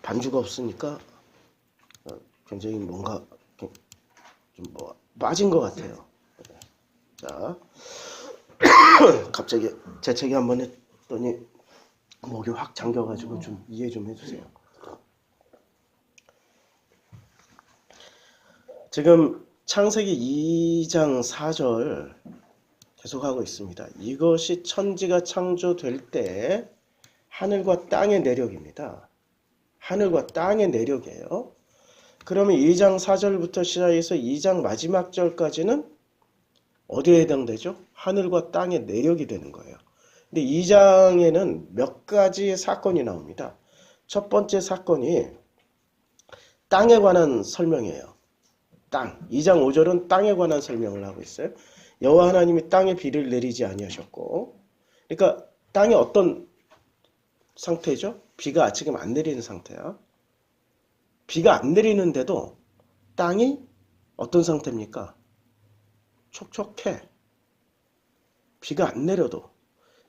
반주가 없으니까 굉장히 뭔가 좀 뭐 빠진 것 같아요. 자, 갑자기 재채기 한번 했더니 목이 확 잠겨가지고 좀 이해 좀 해주세요. 지금 창세기 2장 4절 계속하고 있습니다. 이것이 천지가 창조될 때 하늘과 땅의 내력입니다. 하늘과 땅의 내력이에요. 그러면 2장 4절부터 시작해서 2장 마지막 절까지는 어디에 해당되죠? 하늘과 땅의 내력이 되는 거예요. 근데 2장에는 몇 가지 사건이 나옵니다. 첫 번째 사건이 땅에 관한 설명이에요. 땅. 2장 5절은 땅에 관한 설명을 하고 있어요. 여호와 하나님이 땅에 비를 내리지 아니하셨고, 그러니까 땅이 어떤 상태죠? 비가 지금 안 내리는 상태야. 비가 안 내리는데도 땅이 어떤 상태입니까? 촉촉해. 비가 안 내려도.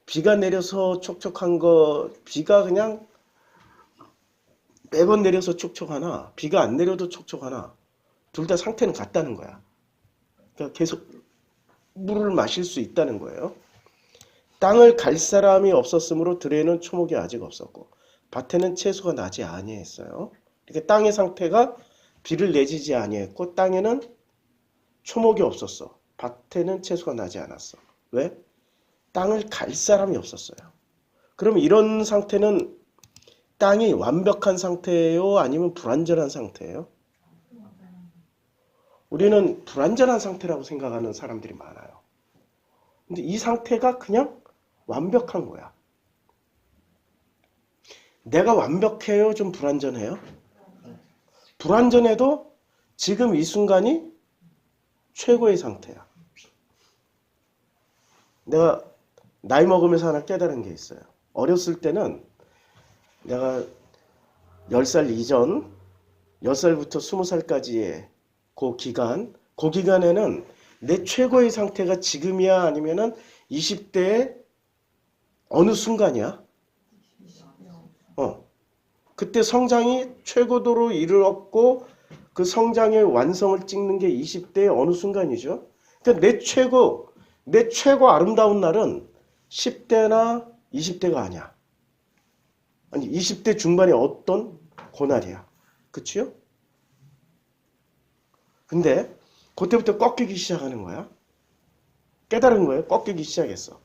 비가 내려서 촉촉한 거, 비가 그냥 매번 내려서 촉촉하나, 비가 안 내려도 촉촉하나, 둘 다 상태는 같다는 거야. 그러니까 계속 물을 마실 수 있다는 거예요. 땅을 갈 사람이 없었으므로 들에는 초목이 아직 없었고 밭에는 채소가 나지 아니했어요. 그러니까 땅의 상태가 비를 내지지 아니했고 땅에는 초목이 없었어. 밭에는 채소가 나지 않았어. 왜? 땅을 갈 사람이 없었어요. 그럼 이런 상태는 땅이 완벽한 상태예요? 아니면 불완전한 상태예요? 우리는 불완전한 상태라고 생각하는 사람들이 많아요. 근데 이 상태가 그냥 완벽한 거야. 내가 완벽해요? 좀 불완전해요? 불완전해도 지금 이 순간이 최고의 상태야. 내가 나이 먹으면서 하나 깨달은 게 있어요. 어렸을 때는 내가 10살 이전, 10살부터 20살까지의 그 기간에는 내 최고의 상태가 지금이야? 아니면은 20대의 어느 순간이야? 그때 성장이 최고도로 이르렀고 그 성장의 완성을 찍는 게 20대의 어느 순간이죠. 그러니까 내 최고 아름다운 날은 10대나 20대가 아니야. 아니 20대 중반의 어떤 고날이야. 그치요? 근데 그때부터 꺾이기 시작하는 거야. 깨달은 거예요. 꺾이기 시작했어.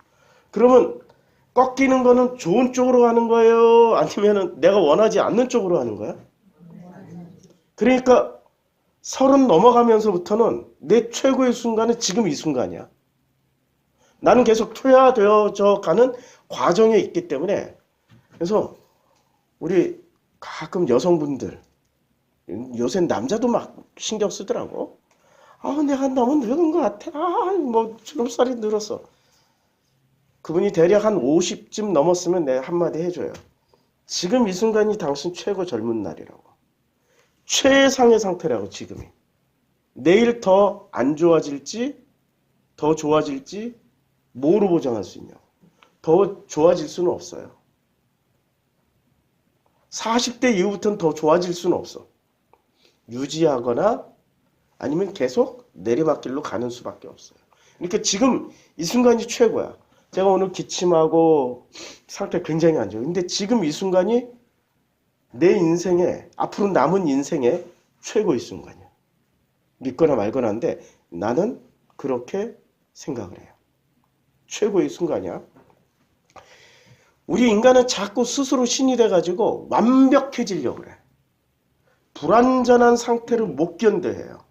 그러면 꺾이는 거는 좋은 쪽으로 하는 거예요? 아니면 내가 원하지 않는 쪽으로 하는 거야? 그러니까 30 넘어가면서부터는 내 최고의 순간은 지금 이 순간이야. 나는 계속 퇴화되어져 가는 과정에 있기 때문에 그래서 우리 가끔 여성분들 요새 남자도 막 신경 쓰더라고. 내가 너무 늙은 것 같아. 뭐 주름살이 늘었어. 그분이 대략 한 50쯤 넘었으면 내가 한마디 해줘요. 지금 이 순간이 당신 최고 젊은 날이라고. 최상의 상태라고 지금이. 내일 더 안 좋아질지 더 좋아질지 뭐로 보장할 수 있냐고. 더 좋아질 수는 없어요. 40대 이후부터는 더 좋아질 수는 없어. 유지하거나 아니면 계속 내리막길로 가는 수밖에 없어요. 그러니까 지금 이 순간이 최고야. 제가 오늘 기침하고 상태 굉장히 안 좋아요. 근데 지금 이 순간이 내 인생에 앞으로 남은 인생의 최고의 순간이야. 믿거나 말거나 한데 나는 그렇게 생각을 해요. 최고의 순간이야. 우리 인간은 자꾸 스스로 신이 돼가지고 완벽해지려고 그래. 불완전한 상태를 못 견뎌해요.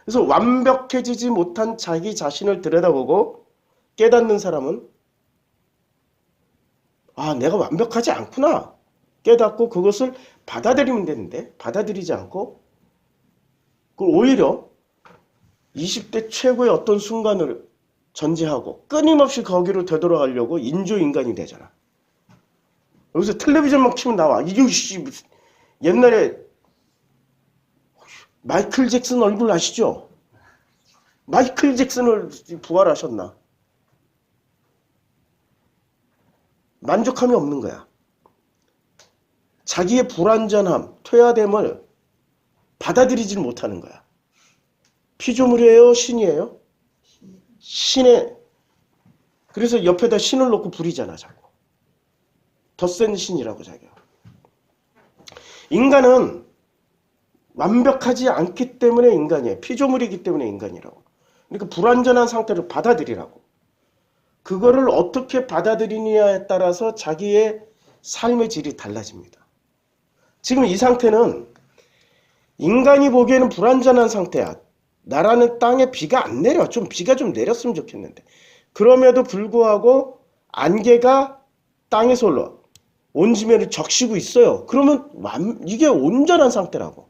그래서 완벽해지지 못한 자기 자신을 들여다보고 깨닫는 사람은 내가 완벽하지 않구나 깨닫고 그것을 받아들이면 되는데 받아들이지 않고 오히려 20대 최고의 어떤 순간을 전제하고 끊임없이 거기로 되돌아가려고 인조인간이 되잖아. 여기서 텔레비전만 키면 나와. 옛날에 마이클 잭슨 얼굴 아시죠? 마이클 잭슨을 부활하셨나? 만족함이 없는 거야. 자기의 불완전함, 퇴화됨을 받아들이질 못하는 거야. 피조물이에요? 신이에요? 신의, 그래서 옆에다 신을 놓고 부리잖아, 자꾸. 더 센 신이라고 자기가. 인간은 완벽하지 않기 때문에 인간이에요. 피조물이기 때문에 인간이라고. 그러니까 불완전한 상태를 받아들이라고. 그거를 어떻게 받아들이느냐에 따라서 자기의 삶의 질이 달라집니다. 지금 이 상태는 인간이 보기에는 불완전한 상태야. 나라는 땅에 비가 안 내려. 비가 좀 내렸으면 좋겠는데. 그럼에도 불구하고 안개가 땅에서 올라와. 온지면을 적시고 있어요. 그러면 이게 온전한 상태라고.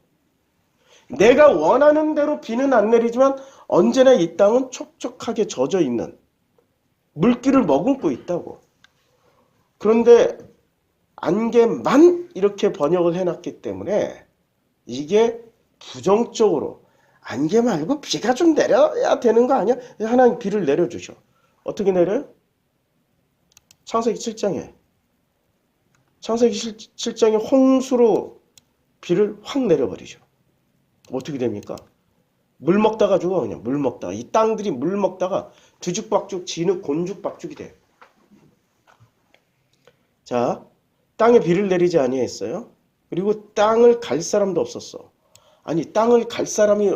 내가 원하는 대로 비는 안 내리지만 언제나 이 땅은 촉촉하게 젖어 있는 물기를 머금고 있다고. 그런데 안개만 이렇게 번역을 해놨기 때문에 이게 부정적으로 안개 말고 비가 좀 내려야 되는 거 아니야? 하나님 비를 내려주셔. 어떻게 내려요? 창세기 7장에. 창세기 7장에 홍수로 비를 확 내려버리죠. 어떻게 됩니까? 물 먹다가 죽어. 그냥 물 먹다가. 이 땅들이 물 먹다가 두죽박죽 진흙 곤죽박죽이 돼. 자, 땅에 비를 내리지 아니했어요. 그리고 땅을 갈 사람도 없었어. 아니, 땅을 갈 사람이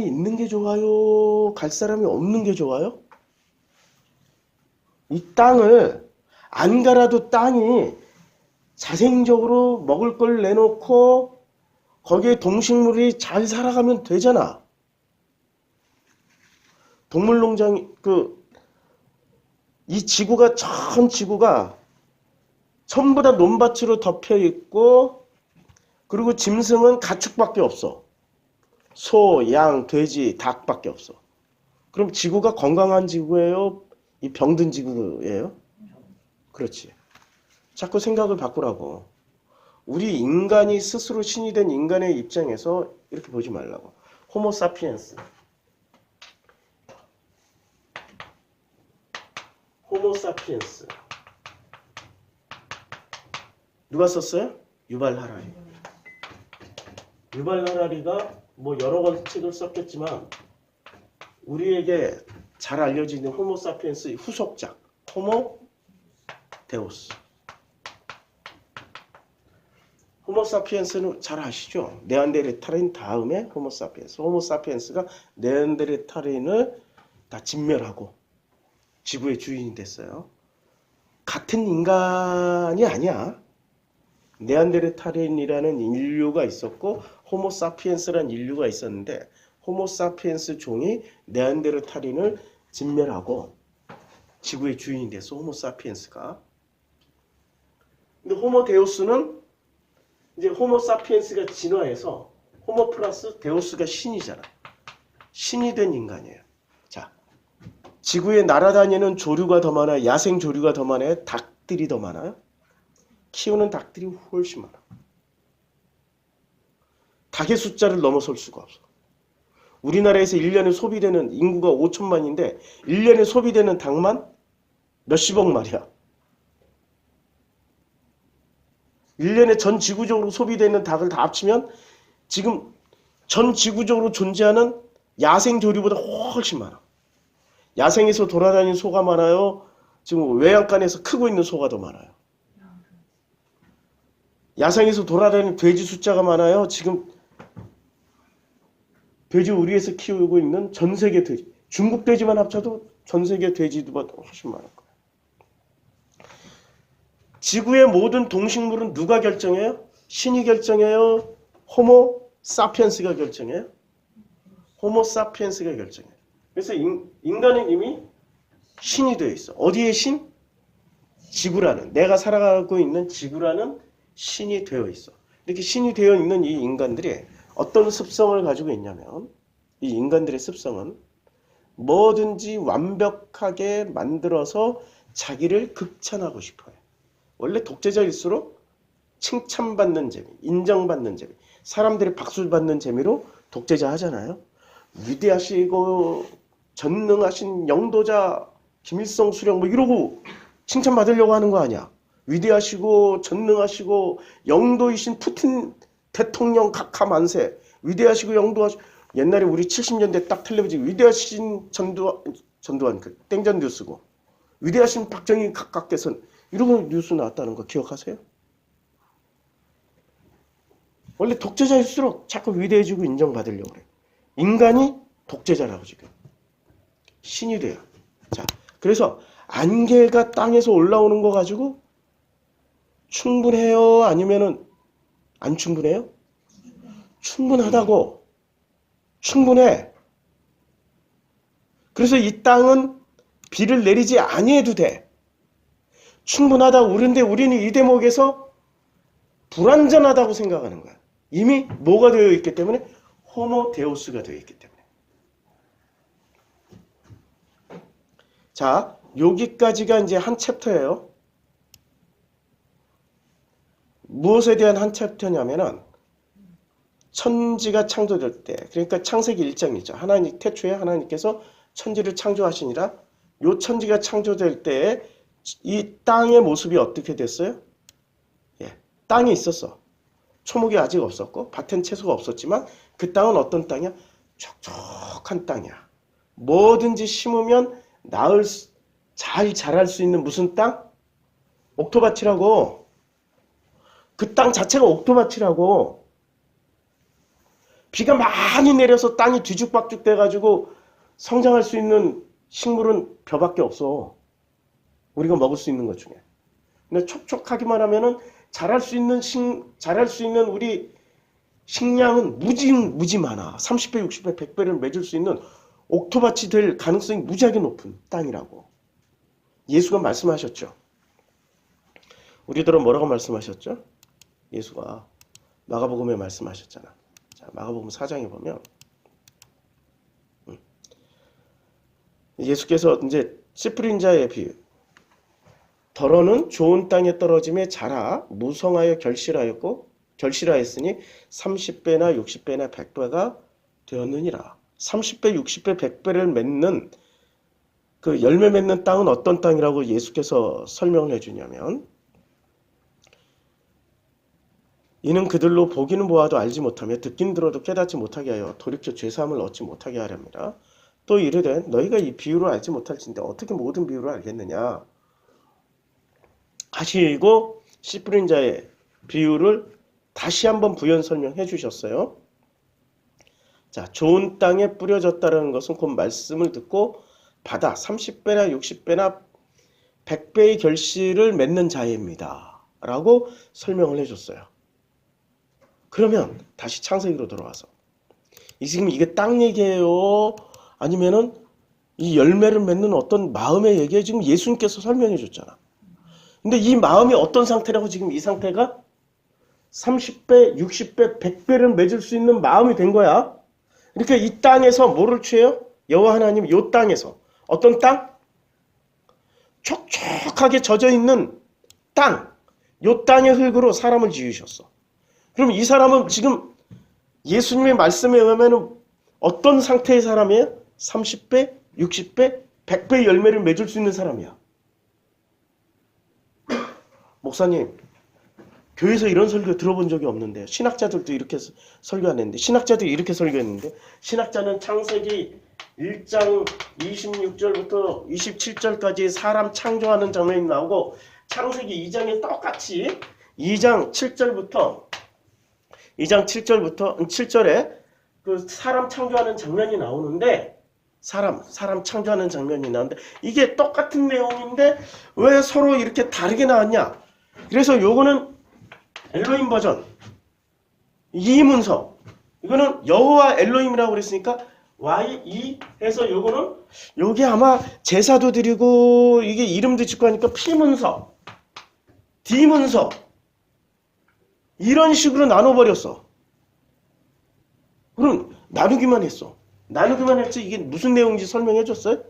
있는 게 좋아요? 갈 사람이 없는 게 좋아요? 이 땅을 안 갈아도 땅이 자생적으로 먹을 걸 내놓고 거기에 동식물이 잘 살아가면 되잖아. 동물농장, 이 지구가, 전 지구가 전부 다 논밭으로 덮여 있고, 그리고 짐승은 가축밖에 없어. 소, 양, 돼지, 닭밖에 없어. 그럼 지구가 건강한 지구예요? 이 병든 지구예요? 그렇지. 자꾸 생각을 바꾸라고. 우리 인간이 스스로 신이 된 인간의 입장에서 이렇게 보지 말라고. 호모 사피엔스. 호모 사피엔스. 누가 썼어요? 유발 하라리. 유발 하라리가 뭐 여러 권 책을 썼겠지만 우리에게 잘 알려지는 호모 사피엔스의 후속작 호모 데우스. 호모 사피엔스는 잘 아시죠? 네안데르탈인 다음에 호모 사피엔스. 호모 사피엔스가 네안데르탈인을 다 진멸하고 지구의 주인이 됐어요. 같은 인간이 아니야. 네안데르탈인이라는 인류가 있었고 호모 사피엔스라는 인류가 있었는데 호모 사피엔스 종이 네안데르탈인을 진멸하고 지구의 주인이 됐어. 호모 사피엔스가. 근데 호모 데우스는 이제 호모 사피엔스가 진화해서 호모 플러스 데우스가 신이잖아. 신이 된 인간이에요. 자, 지구에 날아다니는 조류가 더 많아요? 야생 조류가 더 많아요? 닭들이 더 많아요? 키우는 닭들이 훨씬 많아. 닭의 숫자를 넘어설 수가 없어. 우리나라에서 1년에 소비되는 인구가 5천만인데 1년에 소비되는 닭만 몇십억 마리야. 1년에 전 지구적으로 소비되는 닭을 다 합치면 지금 전 지구적으로 존재하는 야생 조류보다 훨씬 많아. 야생에서 돌아다니는 소가 많아요? 지금 외양간에서 크고 있는 소가 더 많아요? 야생에서 돌아다니는 돼지 숫자가 많아요? 지금 돼지 우리에서 키우고 있는 전 세계 돼지. 중국 돼지만 합쳐도 전 세계 돼지보다 훨씬 많을 거예요. 지구의 모든 동식물은 누가 결정해요? 신이 결정해요? 호모 사피엔스가 결정해요? 호모 사피엔스가 결정해요. 그래서 인간은 이미 신이 되어 있어. 어디에 신? 지구라는, 내가 살아가고 있는 지구라는 신이 되어 있어. 이렇게 신이 되어 있는 이 인간들이 어떤 습성을 가지고 있냐면 이 인간들의 습성은 뭐든지 완벽하게 만들어서 자기를 극찬하고 싶어요. 원래 독재자일수록 칭찬받는 재미, 인정받는 재미, 사람들이 박수를 받는 재미로 독재자 하잖아요. 위대하시고 전능하신 영도자 김일성 수령 뭐 이러고 칭찬받으려고 하는 거 아니야. 위대하시고 전능하시고 영도이신 푸틴 대통령 각하 만세. 위대하시고 영도하시고 옛날에 우리 70년대 딱 텔레비전 위대하신 전두환 그 땡전 뉴스고 위대하신 박정희 각하께서는 이런 뉴스 나왔다는 거 기억하세요? 원래 독재자일수록 자꾸 위대해지고 인정받으려고 그래. 인간이 독재자라고 지금. 신이 돼요. 자, 그래서 안개가 땅에서 올라오는 거 가지고 충분해요? 아니면은 안 충분해요? 충분하다고. 충분해. 그래서 이 땅은 비를 내리지 아니해도 돼. 충분하다. 그런데 우리는 이 대목에서 불완전하다고 생각하는 거야. 이미 뭐가 되어 있기 때문에? 호모데우스가 되어 있기 때문에. 자, 여기까지가 이제 한 챕터예요. 무엇에 대한 한 챕터냐면은 천지가 창조될 때, 그러니까 창세기 1장 1절 하나님 태초에 하나님께서 천지를 창조하시니라. 요 천지가 창조될 때에 이 땅의 모습이 어떻게 됐어요? 예, 땅이 있었어. 초목이 아직 없었고 밭엔 채소가 없었지만 그 땅은 어떤 땅이야? 촉촉한 땅이야. 뭐든지 심으면 잘 자랄 수 있는 무슨 땅? 옥토밭이라고. 그 땅 자체가 옥토밭이라고. 비가 많이 내려서 땅이 뒤죽박죽 돼가지고 성장할 수 있는 식물은 벼밖에 없어. 우리가 먹을 수 있는 것 중에. 근데 촉촉하기만 하면은 자랄 수 있는 우리 식량은 무지 많아. 30배, 60배, 100배를 맺을 수 있는 옥토밭이 될 가능성이 무지하게 높은 땅이라고. 예수가 말씀하셨죠. 우리들은 뭐라고 말씀하셨죠? 예수가 마가복음에 말씀하셨잖아. 자, 마가복음 4장에 보면 예수께서 이제 씨 뿌린 자의 비유. 더러는 좋은 땅에 떨어짐에 자라 무성하여 결실하였으니 30배나 60배나 100배가 되었느니라. 30배, 60배, 100배를 맺는 그 열매 맺는 땅은 어떤 땅이라고 예수께서 설명을 해주냐면 이는 그들로 보기는 보아도 알지 못하며 듣기는 들어도 깨닫지 못하게 하여 돌이켜 죄사함을 얻지 못하게 하렵니다. 또 이르되 너희가 이 비유를 알지 못할진데 어떻게 모든 비유를 알겠느냐 하시고 씨 뿌린 자의 비유를 다시 한번 부연 설명해 주셨어요. 자, 좋은 땅에 뿌려졌다는 것은 곧 말씀을 듣고 받아 30배나 60배나 100배의 결실을 맺는 자입니다. 라고 설명을 해줬어요. 그러면 다시 창세기로 돌아와서 지금 이게 땅 얘기예요? 아니면은 이 열매를 맺는 어떤 마음의 얘기에 지금 예수님께서 설명해 줬잖아. 근데 이 마음이 어떤 상태라고 지금 이 상태가 30배, 60배, 100배를 맺을 수 있는 마음이 된 거야. 그러니까 이 땅에서 뭐를 취해요? 여호와 하나님 이 땅에서 어떤 땅? 촉촉하게 젖어있는 땅. 이 땅의 흙으로 사람을 지으셨어. 그럼 이 사람은 지금 예수님의 말씀에 의하면 어떤 상태의 사람이에요? 30배, 60배, 100배의 열매를 맺을 수 있는 사람이야. 목사님, 교회에서 이런 설교 들어본 적이 없는데 신학자들도 이렇게 설교 안 했는데 신학자들이 이렇게 설교했는데 신학자는 창세기 1장 26절부터 27절까지 사람 창조하는 장면이 나오고 창세기 2장에 똑같이 2장 7절에 그 사람 창조하는 장면이 나오는데 사람 창조하는 장면이 나오는데 이게 똑같은 내용인데 왜 서로 이렇게 다르게 나왔냐? 그래서 요거는 엘로힘 버전 이 문서 이거는 여호와 엘로힘이라고 그랬으니까 YE 해서 요거는 요게 아마 제사도 드리고 이게 이름도 짓고 하니까 P 문서 D 문서 이런 식으로 나눠버렸어. 그럼 나누기만 했어. 나누기만 했지 이게 무슨 내용인지 설명해줬어요?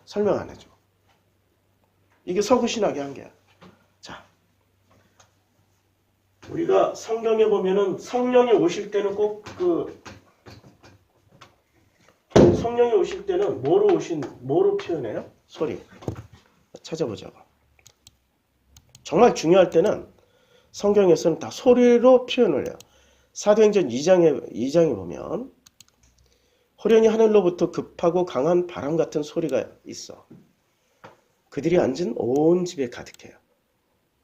설명 안 해줘. 이게 서구신학의 한계야. 자, 우리가 성경에 보면은 성령이 오실 때는 꼭 성령이 오실 때는 뭐로 표현해요? 소리. 찾아보자고. 정말 중요할 때는 성경에서는 다 소리로 표현을 해요. 사도행전 2장에 보면 호련히 하늘로부터 급하고 강한 바람 같은 소리가 있어. 그들이 앉은 온 집에 가득해요.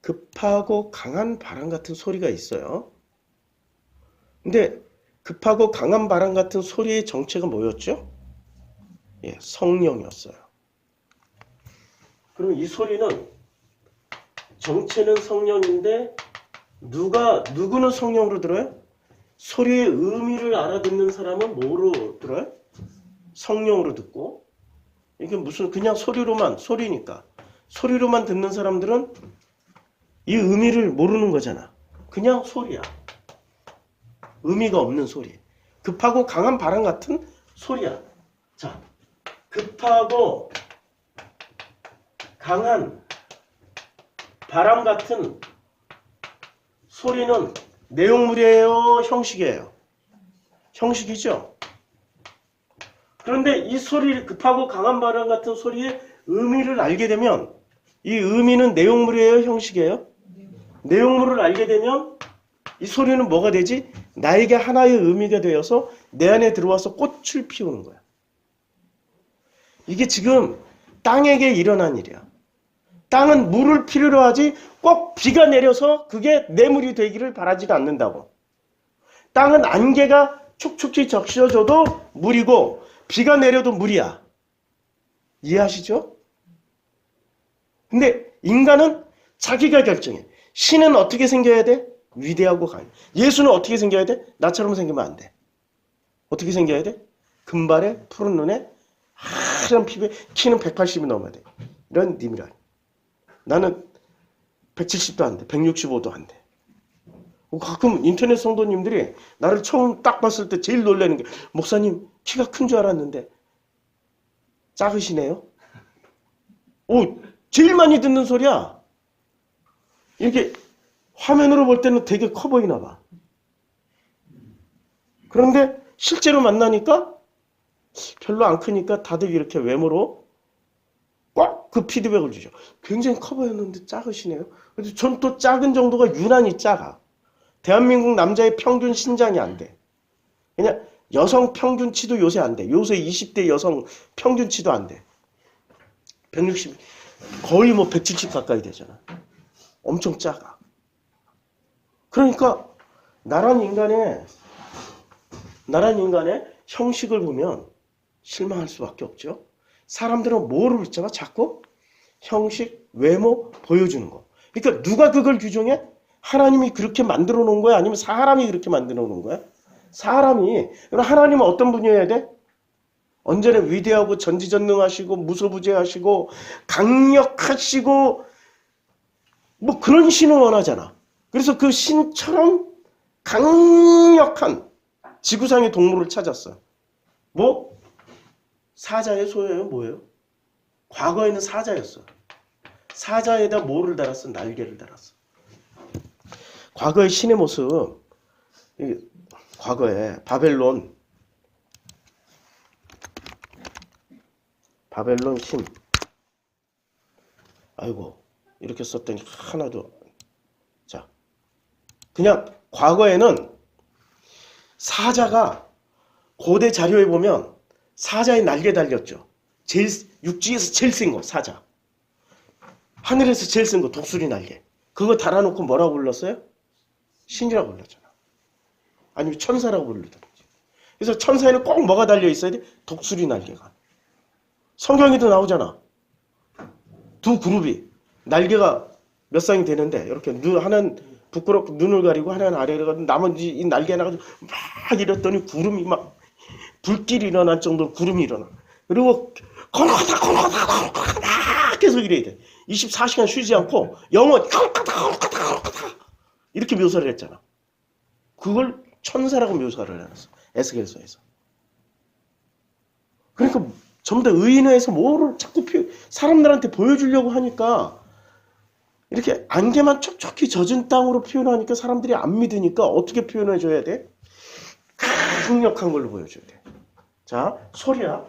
급하고 강한 바람 같은 소리가 있어요. 근데 급하고 강한 바람 같은 소리의 정체가 뭐였죠? 예, 성령이었어요. 그럼 이 소리는 정체는 성령인데 누구는 성령으로 들어요? 소리의 의미를 알아듣는 사람은 뭐로 들어요? 성령으로 듣고, 이게 무슨 그냥 소리니까 소리로만 듣는 사람들은 이 의미를 모르는 거잖아. 그냥 소리야. 의미가 없는 소리. 급하고 강한 바람 같은 소리야. 자, 급하고 강한 바람 같은 소리는 내용물이에요, 형식이에요? 형식이죠. 그런데 이 소리, 급하고 강한 바람 같은 소리의 의미를 알게 되면 이 의미는 내용물이에요, 형식이에요? 내용물을 알게 되면 이 소리는 뭐가 되지? 나에게 하나의 의미가 되어서 내 안에 들어와서 꽃을 피우는 거야. 이게 지금 땅에게 일어난 일이야. 땅은 물을 필요로 하지 꼭 비가 내려서 그게 뇌물이 되기를 바라지도 않는다고. 땅은 안개가 촉촉히 적셔져도 물이고 비가 내려도 물이야. 이해하시죠? 근데 인간은 자기가 결정해. 신은 어떻게 생겨야 돼? 위대하고 강해. 예수는 어떻게 생겨야 돼? 나처럼 생기면 안 돼. 어떻게 생겨야 돼? 금발에 푸른 눈에 하얀 피부에 키는 180이 넘어야 돼. 이런 님이라. 나는 170도 안 돼. 165도 안 돼. 가끔 인터넷 성도님들이 나를 처음 딱 봤을 때 제일 놀라는 게 목사님 키가 큰 줄 알았는데 작으시네요. 제일 많이 듣는 소리야. 이렇게 화면으로 볼 때는 되게 커 보이나 봐. 그런데 실제로 만나니까 별로 안 크니까 다들 이렇게 외모로 꽉 그 피드백을 주죠. 굉장히 커 보였는데 작으시네요. 그래서 전 또 작은 정도가 유난히 작아. 대한민국 남자의 평균 신장이 안 돼. 그냥 여성 평균치도 요새 안 돼. 요새 20대 여성 평균치도 안 돼. 160, 거의 뭐 170 가까이 되잖아. 엄청 작아. 그러니까 나란 인간의 형식을 보면 실망할 수밖에 없죠. 사람들은 뭐를 붙잡아? 자꾸 형식, 외모, 보여주는 거. 그러니까 누가 그걸 규정해? 하나님이 그렇게 만들어 놓은 거야? 아니면 사람이 그렇게 만들어 놓은 거야? 사람이. 그럼 하나님은 어떤 분이어야 돼? 언제나 위대하고 전지전능하시고 무소부재하시고 강력하시고 뭐 그런 신을 원하잖아. 그래서 그 신처럼 강력한 지구상의 동물을 찾았어. 뭐? 사자의 소예요? 뭐예요? 과거에는 사자였어. 사자에다 뭐를 달았어? 날개를 달았어. 과거의 신의 모습, 과거에 바벨론 신. 아이고, 이렇게 썼더니 하나도. 자, 그냥 과거에는 사자가 고대 자료에 보면 사자의 날개 달렸죠. 육지에서 제일 센 거, 사자. 하늘에서 제일 센 거, 독수리 날개. 그거 달아놓고 뭐라고 불렀어요? 신이라고 불렀잖아. 아니면 천사라고 부르더라고요. 그래서 천사에는 꼭 뭐가 달려 있어야 돼? 독수리 날개가. 성경에도 나오잖아. 두 그룹이 날개가 몇 쌍이 되는데 이렇게 하나는 부끄럽고 눈을 가리고 하나는 아래를 가리고 나머지 이 날개 나가지고 막 이랬더니 구름이 막 불길이 일어날 정도로 구름이 일어나. 그리고 콜콜콜콜콜콜콜 계속 이래야 돼. 24시간 쉬지 않고 영원 콜콜콜콜콜콜 이렇게 묘사를 했잖아. 그걸 천사라고 묘사를 해놨어. 에스겔서에서. 그러니까 전부 다 의인화해서 뭐를 자꾸 사람들한테 보여주려고 하니까 이렇게 안개만 촉촉히 젖은 땅으로 표현하니까 사람들이 안 믿으니까 어떻게 표현해줘야 돼? 강력한 걸로 보여줘야 돼. 자, 소리야.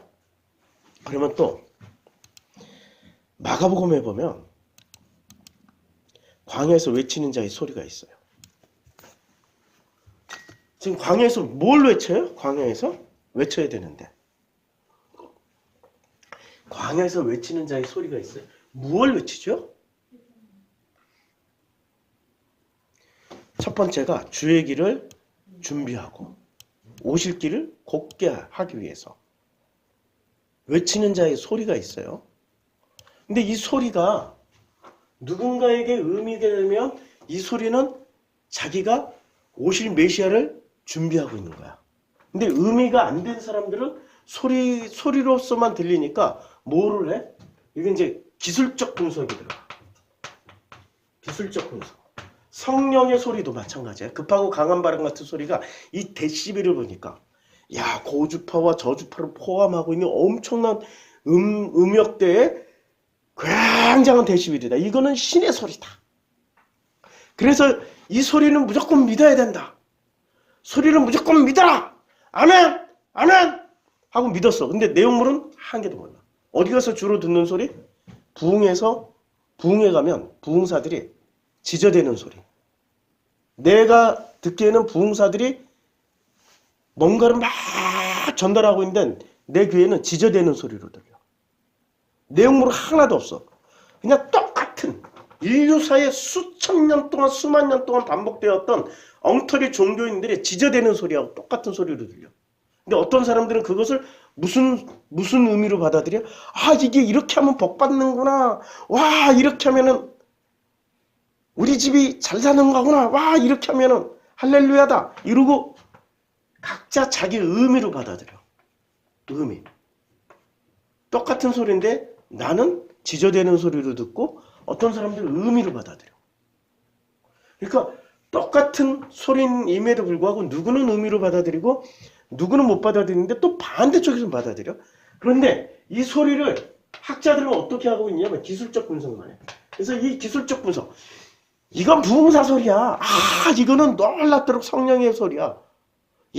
그러면 또 마가복음에 보면 광야에서 외치는 자의 소리가 있어요. 지금 광야에서 뭘 외쳐요? 광야에서 외쳐야 되는데. 광야에서 외치는 자의 소리가 있어요. 무엇을 외치죠? 첫 번째가 주의 길을 준비하고 오실 길을 곱게 하기 위해서 외치는 자의 소리가 있어요. 근데 이 소리가 누군가에게 의미가 되면 이 소리는 자기가 오실 메시아를 준비하고 있는 거야. 근데 의미가 안 된 사람들은 소리로서만 들리니까 뭐를 해? 이게 이제 기술적 분석이 들어가. 기술적 분석. 성령의 소리도 마찬가지야. 급하고 강한 바람 같은 소리가 이 데시벨을 보니까 야, 고주파와 저주파를 포함하고 있는 엄청난 음역대의 굉장한 데시벨이다. 이거는 신의 소리다. 그래서 이 소리는 무조건 믿어야 된다. 소리는 무조건 믿어라. 아멘! 아멘! 하고 믿었어. 근데 내용물은 한 개도 몰라. 어디 가서 주로 듣는 소리? 부흥에 가면 부흥사들이 지저대는 소리. 내가 듣기에는 부흥사들이 뭔가를 막 전달하고 있는데 내 귀에는 지저대는 소리로 들려. 내용물 하나도 없어. 그냥 똑같은 인류사의 수천 년 동안 수만 년 동안 반복되었던 엉터리 종교인들의 지저대는 소리하고 똑같은 소리로 들려. 근데 어떤 사람들은 그것을 무슨 의미로 받아들여? 아, 이게 이렇게 하면 복 받는구나. 와, 이렇게 하면은 우리 집이 잘 사는 거구나. 와, 이렇게 하면은 할렐루야다. 이러고 각자 자기 의미로 받아들여. 의미. 똑같은 소리인데 나는 지저대는 소리로 듣고 어떤 사람들은 의미로 받아들여. 그러니까 똑같은 소리임에도 불구하고 누구는 의미로 받아들이고 누구는 못 받아들이는데 또 반대쪽에서 받아들여. 그런데 이 소리를 학자들은 어떻게 하고 있냐면 기술적 분석만 해. 그래서 이 기술적 분석. 이건 부흥사 소리야. 아, 이거는 놀랍도록 성령의 소리야.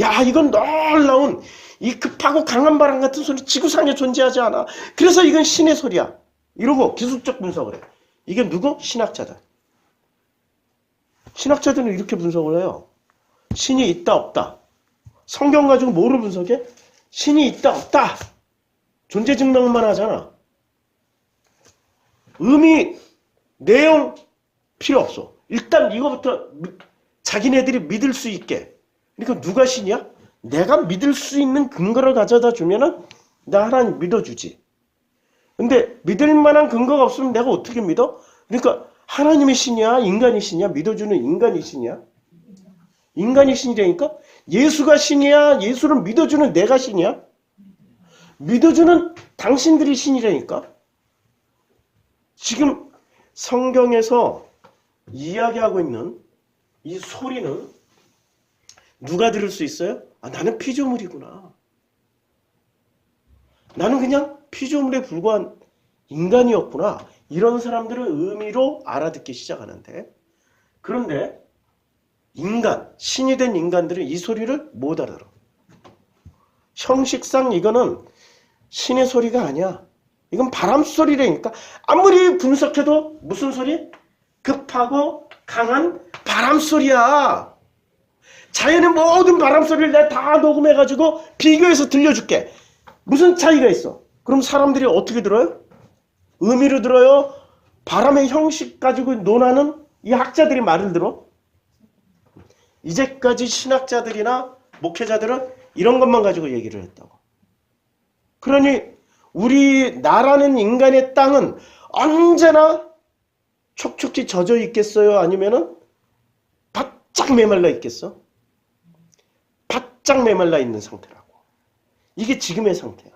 야, 이건 놀라운 이 급하고 강한 바람 같은 소리 지구상에 존재하지 않아. 그래서 이건 신의 소리야. 이러고 기술적 분석을 해. 이게 누구? 신학자들. 신학자들은 이렇게 분석을 해요. 신이 있다 없다. 성경 가지고 뭐로 분석해? 신이 있다 없다. 존재 증명만 하잖아. 의미, 내용 필요 없어. 일단 이거부터 자기네들이 믿을 수 있게. 그러니까 누가 신이야? 내가 믿을 수 있는 근거를 가져다 주면은 나 하나님 믿어주지. 근데 믿을 만한 근거가 없으면 내가 어떻게 믿어? 그러니까 하나님의 신이야? 인간이 신이야? 믿어주는 인간이 신이야? 인간이 신이라니까? 예수가 신이야? 예수를 믿어주는 내가 신이야? 믿어주는 당신들이 신이라니까? 지금 성경에서 이야기하고 있는 이 소리는 누가 들을 수 있어요? 아, 나는 피조물이구나. 나는 그냥 피조물에 불과한 인간이었구나. 이런 사람들을 의미로 알아듣기 시작하는데, 그런데 인간, 신이 된 인간들은 이 소리를 못 알아들어. 형식상 이거는 신의 소리가 아니야. 이건 바람 소리라니까. 아무리 분석해도 무슨 소리? 급하고 강한 바람 소리야. 자연의 모든 바람 소리를 내가 다 녹음해가지고 비교해서 들려줄게. 무슨 차이가 있어? 그럼 사람들이 어떻게 들어요? 의미로 들어요? 바람의 형식 가지고 논하는 이 학자들이 말을 들어? 이제까지 신학자들이나 목회자들은 이런 것만 가지고 얘기를 했다고. 그러니 우리나라는 인간의 땅은 언제나 촉촉히 젖어 있겠어요? 아니면은 바짝 메말라 있겠어? 바짝 메말라 있는 상태라고. 이게 지금의 상태야.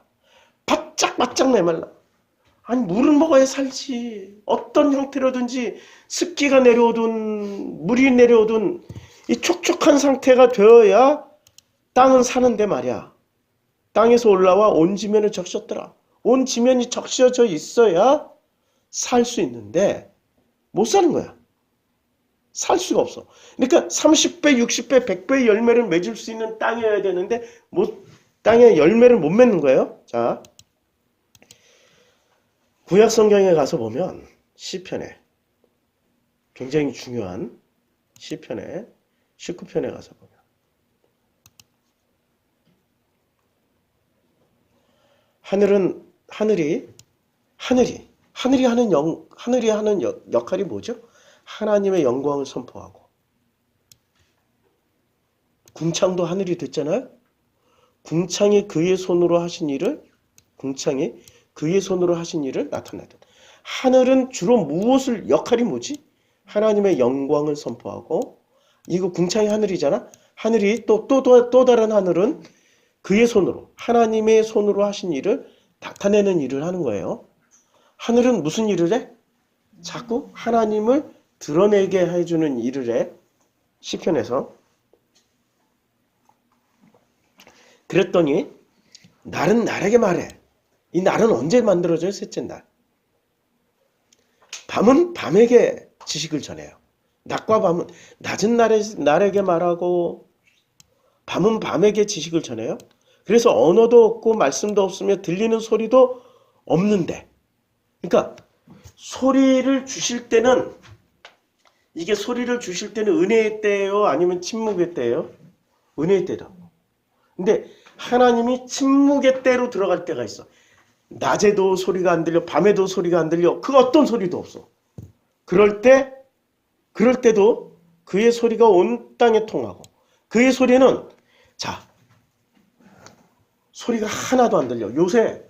바짝 메말라. 아니, 물은 먹어야 살지. 어떤 형태로든지 습기가 내려오든 물이 내려오든 이 촉촉한 상태가 되어야 땅은 사는데 말이야. 땅에서 올라와 온 지면을 적셨더라. 온 지면이 적셔져 있어야 살 수 있는데 못 사는 거야. 살 수가 없어. 그러니까 30배, 60배, 100배의 열매를 맺을 수 있는 땅이어야 되는데 땅에 열매를 못 맺는 거예요. 자, 구약 성경에 가서 보면 시편에 굉장히 중요한 시편의 19편에 가서 보면 하늘이 하는 역할이 뭐죠? 하나님의 영광을 선포하고 궁창도 하늘이 됐잖아요. 궁창이 그의 손으로 하신 일을 나타내듯 하늘은 주로 무엇을 역할이 뭐지? 하나님의 영광을 선포하고 이거 궁창이 하늘이잖아. 하늘이 또 다른 하늘은 그의 손으로 하나님의 손으로 하신 일을 나타내는 일을 하는 거예요. 하늘은 무슨 일을 해? 자꾸 하나님을 드러내게 해주는 일을 해. 시편에서. 그랬더니 날은 날에게 말해. 이 날은 언제 만들어져요? 셋째 날. 밤은 밤에게 지식을 전해요. 낮과 밤은 낮은 날에게 말하고 밤은 밤에게 지식을 전해요. 그래서 언어도 없고 말씀도 없으며 들리는 소리도 없는데, 그러니까 소리를 주실 때는 은혜의 때예요? 아니면 침묵의 때예요? 은혜의 때다. 근데 하나님이 침묵의 때로 들어갈 때가 있어. 낮에도 소리가 안 들려, 밤에도 소리가 안 들려, 그 어떤 소리도 없어. 그럴 때도 그의 소리가 온 땅에 통하고, 그의 소리는, 소리가 하나도 안 들려. 요새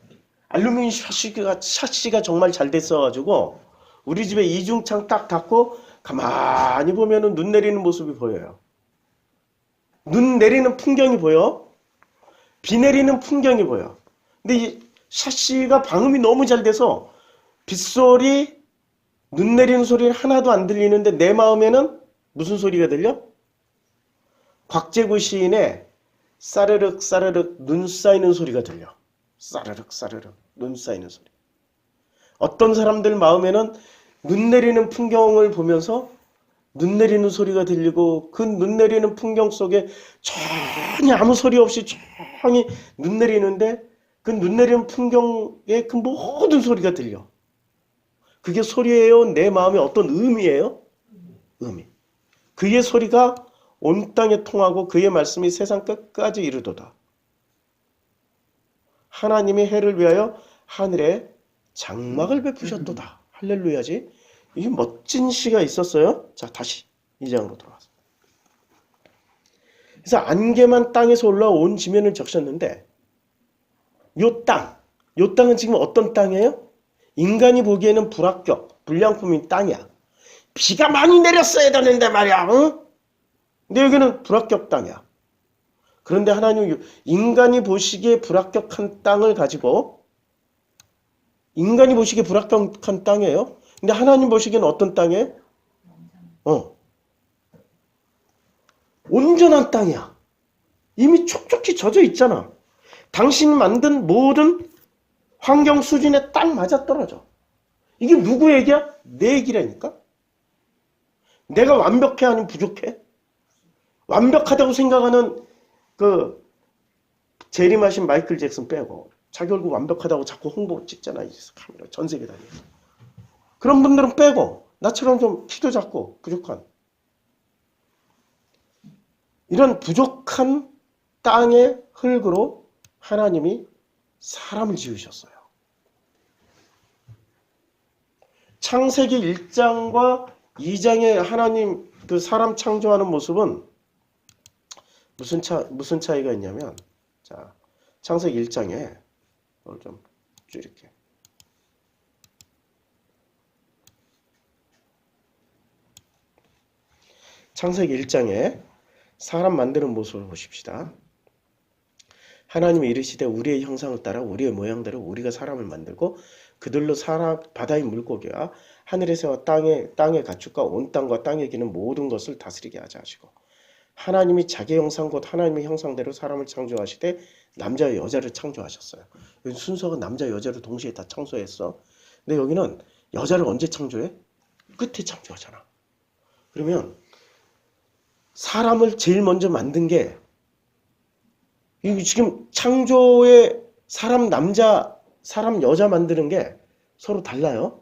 알루미늄 샤시가 정말 잘 됐어가지고 우리 집에 이중창 딱 닫고 가만히 보면은 눈 내리는 모습이 보여요. 눈 내리는 풍경이 보여. 비 내리는 풍경이 보여. 근데 이 샤시가 방음이 너무 잘 돼서 빗소리, 눈 내리는 소리는 하나도 안 들리는데 내 마음에는 무슨 소리가 들려? 곽재구 시인의 싸르륵 싸르륵 눈 쌓이는 소리가 들려. 싸르륵 싸르륵 눈 쌓이는 소리. 어떤 사람들 마음에는 눈 내리는 풍경을 보면서 눈 내리는 소리가 들리고 그 눈 내리는 풍경 속에 전혀 아무 소리 없이 조용히 눈 내리는데 그 눈 내리는 풍경에 그 모든 소리가 들려. 그게 소리예요? 내 마음에 어떤 의미예요? 의미. 그의 소리가 온 땅에 통하고 그의 말씀이 세상 끝까지 이르도다. 하나님이 해를 위하여 하늘에 장막을 베푸셨도다. 할렐루야지. 이게 멋진 시가 있었어요. 자, 다시 2장으로 돌아와서. 그래서 안개만 땅에서 올라와 온 지면을 적셨는데 요 땅은 지금 어떤 땅이에요? 인간이 보기에는 불합격, 불량품인 땅이야. 비가 많이 내렸어야 되는데 말이야. 응? 근데 여기는 불합격 땅이야. 그런데 하나님은 인간이 보시기에 불합격한 땅을 가지고 인간이 보시기에 불합격한 땅이에요. 근데 하나님 보시기에는 어떤 땅이에요? 온전한 땅이야. 이미 촉촉히 젖어 있잖아. 당신이 만든 모든 환경 수준에 딱 맞아떨어져. 이게 누구 얘기야? 내 얘기라니까. 내가 완벽해 아니면 부족해? 완벽하다고 생각하는 그 재림하신 마이클 잭슨 빼고 자기 얼굴 완벽하다고 자꾸 홍보 찍잖아. 카메라 전 세계 다니면서. 그런 분들은 빼고 나처럼 좀 키도 작고 부족한 이런 부족한 땅의 흙으로 하나님이 사람을 지으셨어요. 창세기 1장과 2장에 하나님 그 사람 창조하는 모습은 무슨 차이가 있냐면, 자, 창세기 1장에 좀 줄일게. 창세기 1장에 사람 만드는 모습을 보십시다. 하나님이 이르시되 우리의 형상을 따라 우리의 모양대로 우리가 사람을 만들고 그들로 바다의 물고기와 하늘의 새와 땅의 가축과 온 땅과 땅에 기는 모든 것을 다스리게 하자 하시고 하나님이 자기 형상 곧 하나님의 형상대로 사람을 창조하시되 남자와 여자를 창조하셨어요. 여기 순서가 남자 여자를 동시에 다 창조했어. 근데 여기는 여자를 언제 창조해? 끝에 창조하잖아. 그러면 사람을 제일 먼저 만든 게 지금 창조의 사람 남자, 사람 여자 만드는 게 서로 달라요.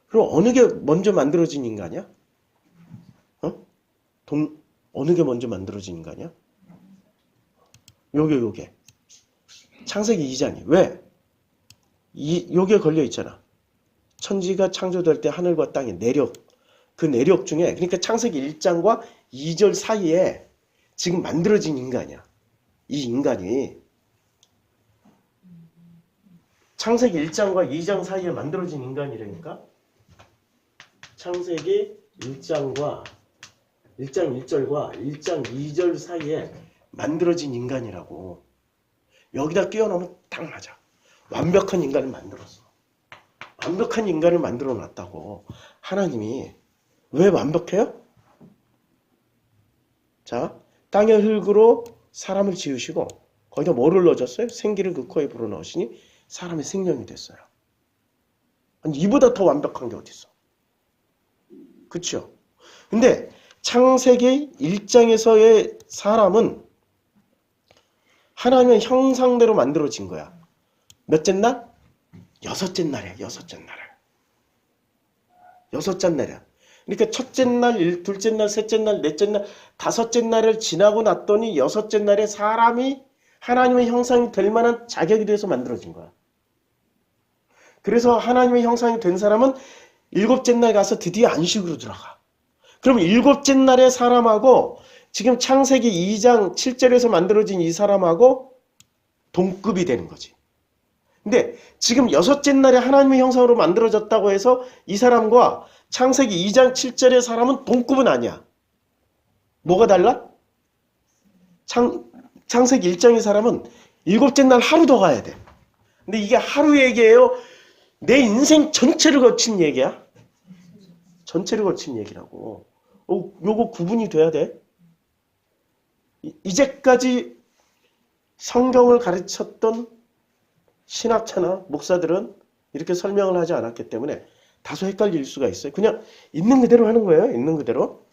그럼 어느 게 먼저 만들어진 인간이야? 어느 게 먼저 만들어진 인간이야? 요게. 창세기 2장이. 왜? 요게 걸려 있잖아. 천지가 창조될 때 하늘과 땅의 내력. 그 내력 중에, 그러니까 창세기 1장과 2절 사이에 지금 만들어진 인간이야. 이 인간이. 창세기 1장과 2장 사이에 만들어진 인간이라니까? 창세기 1장 1절과 1장 2절 사이에 만들어진 인간이라고. 여기다 끼워넣으면 딱 맞아. 완벽한 인간을 만들었어. 완벽한 인간을 만들어 놨다고. 하나님이. 왜 완벽해요? 자, 땅의 흙으로 사람을 지으시고 거기다 뭐를 넣어줬어요? 생기를 그 코에 불어넣으시니 사람의 생명이 됐어요. 아니, 이보다 더 완벽한 게 어디 있어? 그렇죠? 근데 창세기 1장에서의 사람은 하나님의 형상대로 만들어진 거야. 몇째 날? 여섯째 날이야. 여섯째 날이야. 그러니까 첫째 날, 둘째 날, 셋째 날, 넷째 날, 다섯째 날을 지나고 났더니 여섯째 날에 사람이 하나님의 형상이 될 만한 자격이 돼서 만들어진 거야. 그래서 하나님의 형상이 된 사람은 일곱째 날 가서 드디어 안식으로 들어가. 그럼 일곱째 날의 사람하고 지금 창세기 2장 7절에서 만들어진 이 사람하고 동급이 되는 거지. 근데 지금 여섯째 날에 하나님의 형상으로 만들어졌다고 해서 이 사람과 창세기 2장 7절의 사람은 동급은 아니야. 뭐가 달라? 창세기 1장의 사람은 일곱째 날 하루 더 가야 돼. 근데 이게 하루 얘기예요? 내 인생 전체를 거친 얘기야? 전체를 거친 얘기라고. 요거 구분이 돼야 돼. 이제까지 성경을 가르쳤던 신학자나 목사들은 이렇게 설명을 하지 않았기 때문에 다소 헷갈릴 수가 있어요. 그냥 있는 그대로 하는 거예요. 있는 그대로.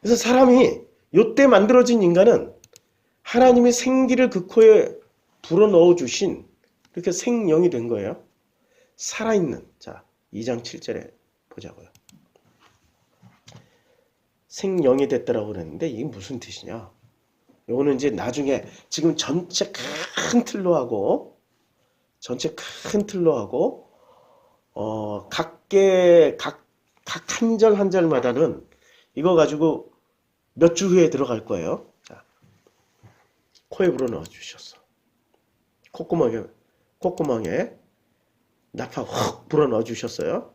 그래서 사람이 요때 만들어진 인간은 하나님의 생기를 그 코에 불어넣어 주신 그렇게 생령이 된 거예요. 살아있는. 자, 2장 7절에 보자고요. 생령이 됐다라고 그랬는데 이게 무슨 뜻이냐? 요거는 이제 나중에 지금 전체 큰 틀로 하고 각 한 절 한 절마다는 이거 가지고 몇 주 후에 들어갈 거예요. 자, 코에 불어넣어 주셨어. 콧구멍에 나파 훅 불어넣어 주셨어요.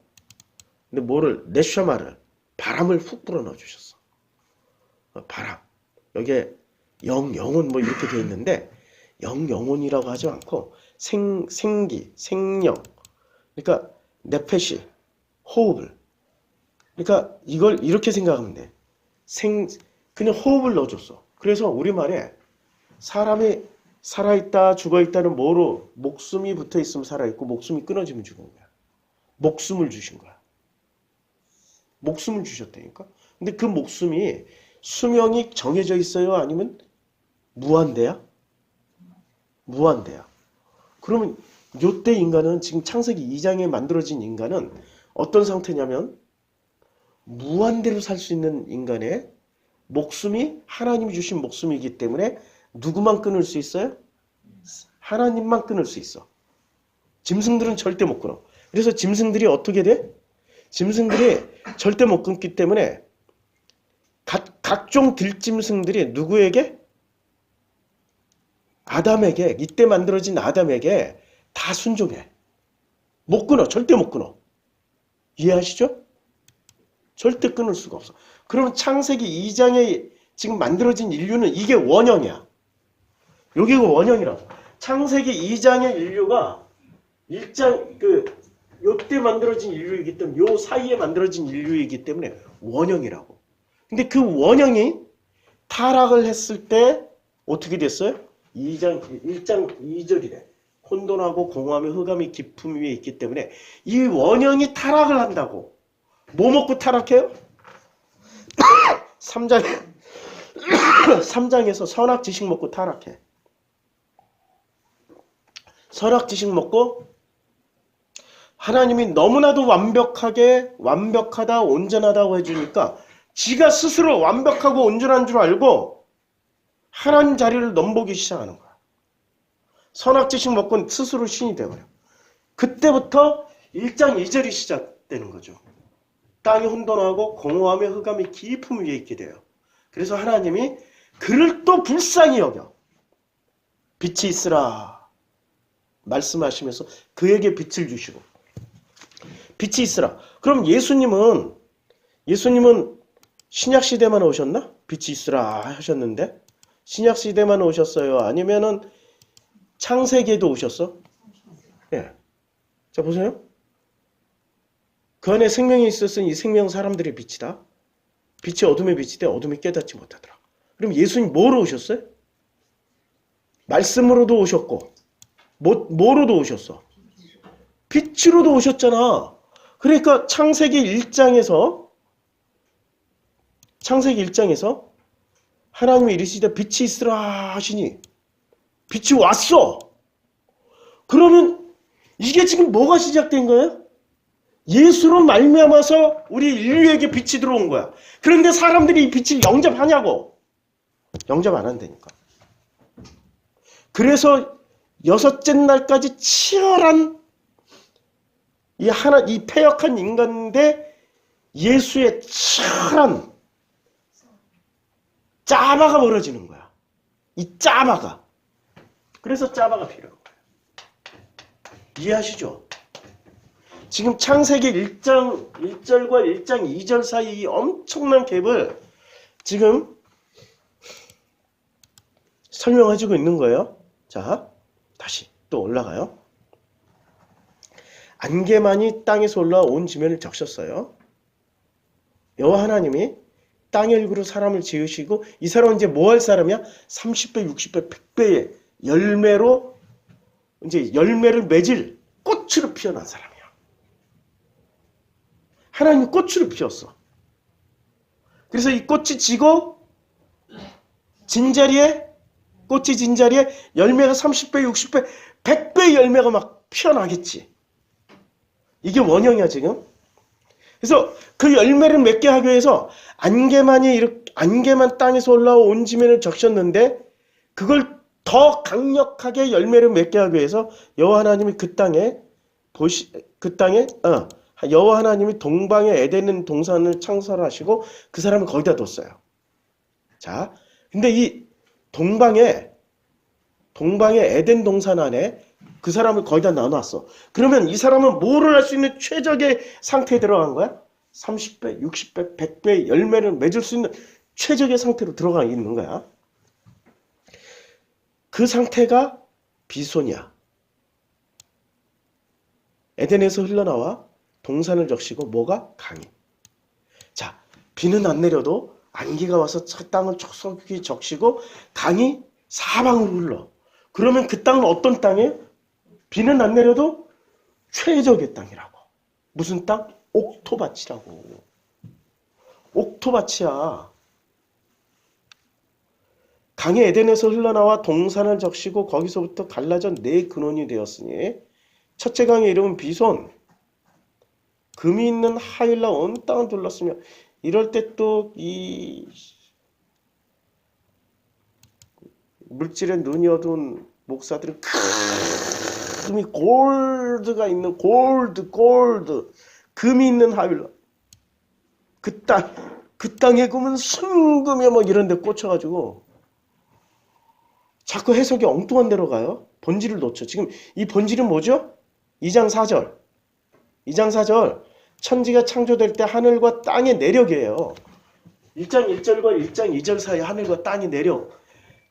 근데 네셔마를 바람을 훅 불어넣어 주셨어. 바람. 여기에 영혼 뭐 이렇게 돼 있는데 영혼이라고 하지 않고 생기, 생령. 그러니까 네페시, 호흡을. 그러니까 이걸 이렇게 생각하면 돼. 그냥 호흡을 넣어줬어. 그래서 우리말에 사람이 살아있다, 죽어있다는 뭐로 목숨이 붙어있으면 살아있고 목숨이 끊어지면 죽은 거야. 목숨을 주신 거야. 목숨을 주셨다니까. 근데 그 목숨이 수명이 정해져 있어요? 아니면 무한대야? 무한대야. 그러면 요때 인간은 지금 창세기 2장에 만들어진 인간은 어떤 상태냐면 무한대로 살 수 있는 인간의 목숨이 하나님이 주신 목숨이기 때문에 누구만 끊을 수 있어요? 하나님만 끊을 수 있어. 짐승들은 절대 못 끊어. 그래서 짐승들이 어떻게 돼? 짐승들이 절대 못 끊기 때문에 각종 들짐승들이 누구에게? 아담에게, 이때 만들어진 아담에게 다 순종해. 못 끊어. 절대 못 끊어. 이해하시죠? 절대 끊을 수가 없어. 그러면 창세기 2장에 지금 만들어진 인류는 이게 원형이야. 여기가 원형이라고. 창세기 2장의 인류가 1장 요때 만들어진 인류이기 때문에 요 사이에 만들어진 인류이기 때문에 원형이라고. 근데 그 원형이 타락을 했을 때 어떻게 됐어요? 1장 2절이래. 혼돈하고 공허함이 흑암이 깊음 위에 있기 때문에 이 원형이 타락을 한다고. 뭐 먹고 타락해요? 3장에서 선악지식 먹고 타락해. 선악지식 먹고 하나님이 너무나도 완벽하다, 온전하다고 해주니까 지가 스스로 완벽하고 온전한 줄 알고 하나님 자리를 넘보기 시작하는 거야. 선악지식 먹고 스스로 신이 되어버려. 그때부터 1장 2절이 시작되는 거죠. 땅이 혼돈하고 공허함의 흑암이 깊음 위에 있게 돼요. 그래서 하나님이 그를 또 불쌍히 여겨 빛이 있으라 말씀하시면서 그에게 빛을 주시고 빛이 있으라. 그럼 예수님은 신약시대만 오셨나? 빛이 있으라 하셨는데 신약시대만 오셨어요? 아니면은 창세기에도 오셨어? 예. 자, 보세요. 그 안에 생명이 있었으니 이 생명 사람들의 빛이다. 빛이 어둠의 빛이되 어둠이 깨닫지 못하더라. 그럼 예수님 뭐로 오셨어요? 말씀으로도 오셨고 뭐로도 오셨어? 빛으로도 오셨잖아. 그러니까 창세기 1장에서 하나님이 이르시되 빛이 있으라 하시니 빛이 왔어. 그러면 이게 지금 뭐가 시작된 거예요? 예수로 말미암아서 우리 인류에게 빛이 들어온 거야. 그런데 사람들이 이 빛을 영접하냐고. 영접 안 한다니까. 그래서 6째 날까지 치열한 이 패역한 인간인데 예수의 치열한 짜바가 벌어지는 거야. 이 짜바가. 그래서 짜바가 필요한 거야. 이해하시죠? 지금 창세기 1장 1절과 1장 2절 사이 이 엄청난 갭을 지금 설명해주고 있는 거예요. 자, 다시 또 올라가요. 안개만이 땅에서 올라와 온 지면을 적셨어요. 여호와 하나님이 땅의 일구로 사람을 지으시고 이 사람은 이제 뭐 할 사람이야? 30배, 60배, 100배의 열매로 이제 열매를 맺을 꽃으로 피어난 사람이야. 하나님이 꽃으로 피웠어. 그래서 이 꽃이 지고 꽃이 진 자리에 열매가 30배, 60배, 100배의 열매가 막 피어나겠지. 이게 원형이야 지금. 그래서 그 열매를 맺게 하기 위해서 안개만 땅에서 올라와 온 지면을 적셨는데 그걸 더 강력하게 열매를 맺게 하기 위해서 여호와 하나님이 여호와 하나님이 동방에 에덴 동산을 창설하시고 그 사람을 거기다 뒀어요. 자, 근데 이 동방에 에덴 동산 안에 그 사람을 거기다 넣어놨어. 그러면 이 사람은 뭐를 할 수 있는 최적의 상태에 들어간 거야? 30배, 60배, 100배의 열매를 맺을 수 있는 최적의 상태로 들어가 있는 거야. 그 상태가 비손이야. 에덴에서 흘러나와 동산을 적시고 뭐가? 강이. 자, 비는 안 내려도 안개가 와서 땅을 촉촉히 적시고 강이 사방으로 흘러. 그러면 그 땅은 어떤 땅이에요? 비는 안 내려도 최적의 땅이라고. 무슨 땅? 옥토밭이라고. 옥토밭이야. 강이 에덴에서 흘러나와 동산을 적시고 거기서부터 갈라져 네 근원이 되었으니 첫째 강의 이름은 비손. 금이 있는 하일라 온 땅을 둘렀으며 이럴 때 또 이 물질에 눈이 어두운 목사들은 금이 골드가 있는 골드 금이 있는 하일라 그 땅에 금은 순금이야 뭐 이런 데 꽂혀가지고 자꾸 해석이 엉뚱한 데로 가요. 본질을 놓쳐. 지금 이 본질은 뭐죠? 2장 4절 천지가 창조될 때 하늘과 땅의 내력이에요. 1장 1절과 1장 2절 사이 하늘과 땅의 내력.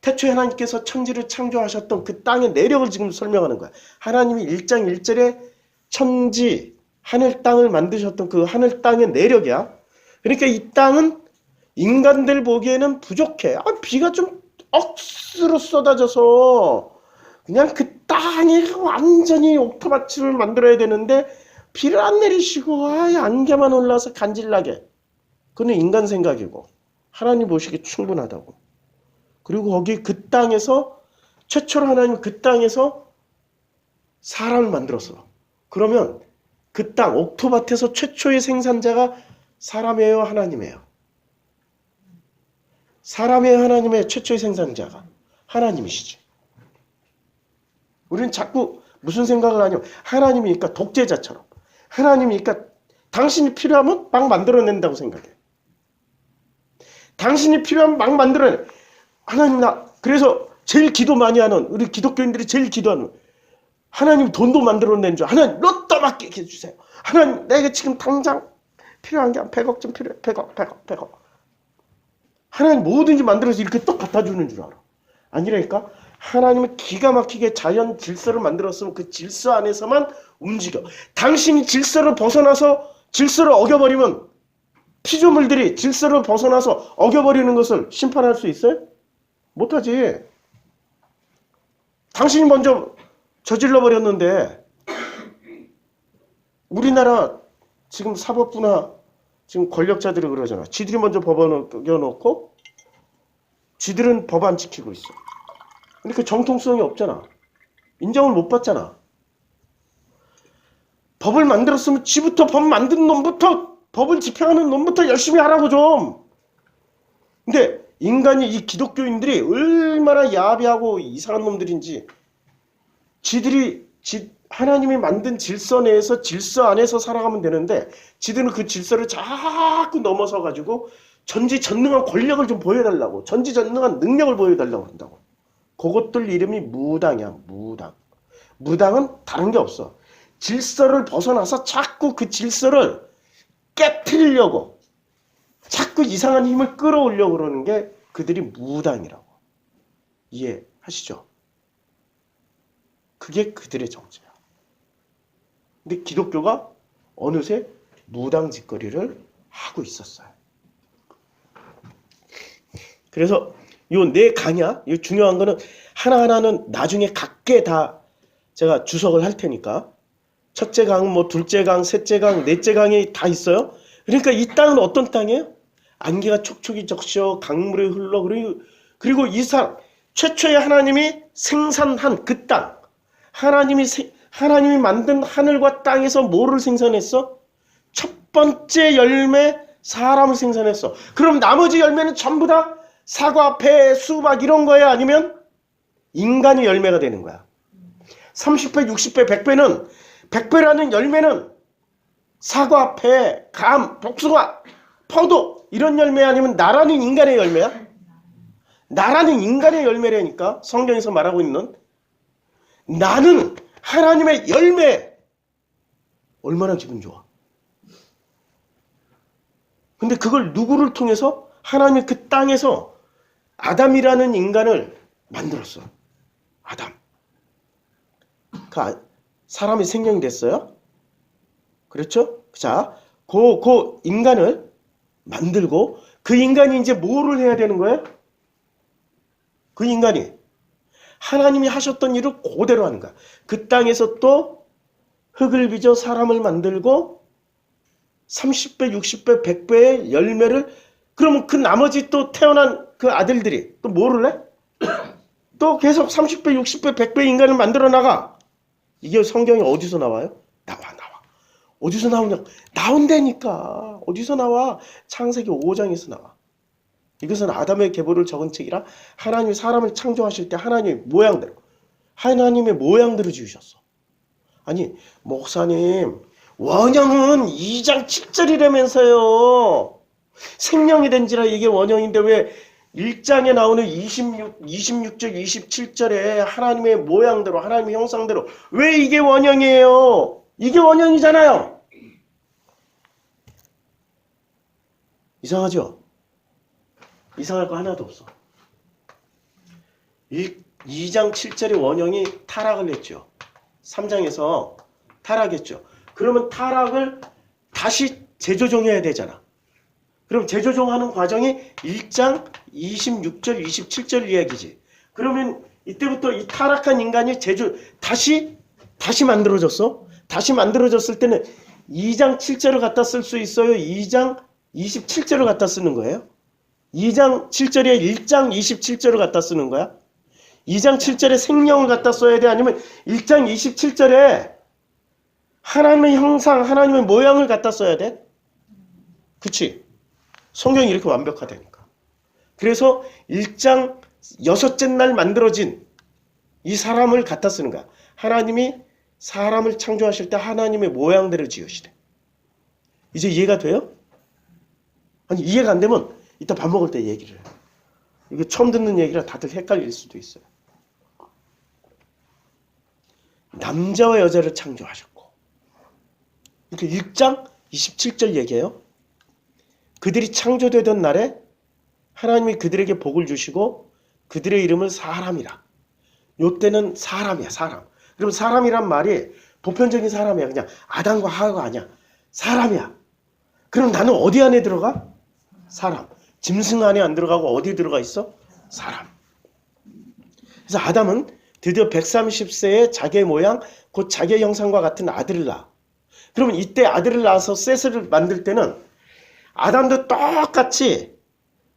태초에 하나님께서 천지를 창조하셨던 그 땅의 내력을 지금 설명하는 거야. 하나님이 1장 1절에 천지, 하늘 땅을 만드셨던 그 하늘 땅의 내력이야. 그러니까 이 땅은 인간들 보기에는 부족해. 비가 좀 억수로 쏟아져서 그냥 그 땅이 완전히 옥토밭을 만들어야 되는데 비를 안 내리시고 안개만 올라서 간질나게. 그건 인간 생각이고 하나님 보시기에 충분하다고. 그리고 거기 그 땅에서 최초로 하나님 그 땅에서 사람을 만들었어. 그러면 그 땅 옥토밭에서 최초의 생산자가 사람이에요, 하나님이에요? 사람의 하나님의 최초의 생산자가 하나님이시지. 우리는 자꾸 무슨 생각을 하냐면 하나님이니까 독재자처럼 하나님이니까 당신이 필요하면 막 만들어낸다고 생각해. 당신이 필요하면 막 만들어내. 하나님 그래서 제일 기도 많이 하는 우리 기독교인들이 제일 기도하는 하나님 돈도 만들어낸 줄 하나님 로또 맞게 해주세요. 하나님 내가 지금 당장 필요한 게 한 100억 좀 필요해. 100억. 하나님 뭐든지 만들어서 이렇게 똑 갖다 주는 줄 알아. 아니라니까 하나님은 기가 막히게 자연 질서를 만들었으면 그 질서 안에서만 움직여. 당신이 질서를 벗어나서 질서를 어겨버리면 피조물들이 질서를 벗어나서 어겨버리는 것을 심판할 수 있어요? 못하지. 당신이 먼저 저질러 버렸는데 우리나라 지금 사법부나 지금 권력자들이 그러잖아. 지들이 먼저 법안 어겨놓고 지들은 법 안 지키고 있어. 그러니까 정통성이 없잖아. 인정을 못 받잖아. 법을 만들었으면 지부터 법 만든 놈부터 법을 집행하는 놈부터 열심히 하라고 좀. 근데 인간이 이 기독교인들이 얼마나 야비하고 이상한 놈들인지 지들이 하나님이 만든 질서 내에서 질서 안에서 살아가면 되는데 지들은 그 질서를 자꾸 넘어서 가지고 전지전능한 권력을 좀 보여달라고 전지전능한 능력을 보여달라고 한다고. 그것들 이름이 무당이야. 무당은 다른 게 없어. 질서를 벗어나서 자꾸 그 질서를 깨트리려고 자꾸 이상한 힘을 끌어올려고 그러는 게 그들이 무당이라고. 이해하시죠? 그게 그들의 정체야. 근데 기독교가 어느새 무당 짓거리를 하고 있었어요. 그래서 요 네 강야, 이 중요한 거는 하나하나는 나중에 각게 다 제가 주석을 할 테니까 첫째 강, 뭐 둘째 강, 셋째 강, 넷째 강이 다 있어요. 그러니까 이 땅은 어떤 땅이에요? 안개가 촉촉이 적셔 강물이 흘러. 그리고 이 산 최초의 하나님이 생산한 그 땅, 하나님이 만든 하늘과 땅에서 뭐를 생산했어? 첫 번째 열매 사람을 생산했어. 그럼 나머지 열매는 전부 다 사과, 배, 수박 이런 거야? 아니면 인간의 열매가 되는 거야? 30배, 60배, 100배는 100배라는 열매는 사과, 배, 감, 복숭아, 포도 이런 열매 아니면 나라는 인간의 열매야? 나라는 인간의 열매라니까 성경에서 말하고 있는 나는 하나님의 열매. 얼마나 기분 좋아. 근데 그걸 누구를 통해서? 하나님이 그 땅에서 아담이라는 인간을 만들었어. 아담. 그 사람이 생명이 됐어요. 그렇죠? 자, 그 인간을 만들고 그 인간이 이제 뭐를 해야 되는 거예요? 그 인간이 하나님이 하셨던 일을 그대로 하는 거야. 그 땅에서 또 흙을 빚어 사람을 만들고 30배, 60배, 100배의 열매를. 그러면 그 나머지 또 태어난 그 아들들이 또 뭐를 해? 또 계속 30배, 60배, 100배 인간을 만들어 나가. 이게 성경이 어디서 나와요? 나와. 어디서 나오냐? 나온다니까. 어디서 나와? 창세기 5장에서 나와. 이것은 아담의 계보를 적은 책이라 하나님이 사람을 창조하실 때 하나님의 모양대로 지으셨어. 아니 목사님 원형은 2장 7절이라면서요. 생명이 된지라 이게 원형인데 왜 1장에 나오는 26절 27절에 하나님의 모양대로 하나님의 형상대로 왜 이게 원형이에요? 이게 원형이잖아요. 이상하죠? 이상할 거 하나도 없어. 2장 7절의 원형이 타락을 했죠. 3장에서 타락했죠. 그러면 타락을 다시 재조정해야 되잖아. 그럼 재조정하는 과정이 1장 26절 27절 이야기지. 그러면 이때부터 이 타락한 인간이 다시 만들어졌어. 다시 만들어졌을 때는 2장 7절을 갖다 쓸 수 있어요? 2장 27절을 갖다 쓰는 거예요? 2장 7절에 1장 27절을 갖다 쓰는 거야? 2장 7절에 생명을 갖다 써야 돼? 아니면 1장 27절에 하나님의 형상, 하나님의 모양을 갖다 써야 돼? 그치? 성경이 이렇게 완벽하다니까. 그래서 1장 6째 날 만들어진 이 사람을 갖다 쓰는 거야. 하나님이 사람을 창조하실 때 하나님의 모양대로 지으시래. 이제 이해가 돼요? 아니 이해가 안 되면 이따 밥 먹을 때 얘기를 해요. 이게 처음 듣는 얘기라 다들 헷갈릴 수도 있어요. 남자와 여자를 창조하셨고 이렇게 1장 27절 얘기해요. 그들이 창조되던 날에 하나님이 그들에게 복을 주시고 그들의 이름을 사람이라. 요때는 사람이야, 사람. 그럼 사람이란 말이 보편적인 사람이야. 그냥 아담과 하와가 아니야. 사람이야. 그럼 나는 어디 안에 들어가? 사람. 짐승 안에 안 들어가고 어디 들어가 있어? 사람. 그래서 아담은 드디어 130세에 자기의 모양, 곧 자기의 형상과 같은 아들을 낳아. 그러면 이때 아들을 낳아서 셋을 만들 때는 아담도 똑같이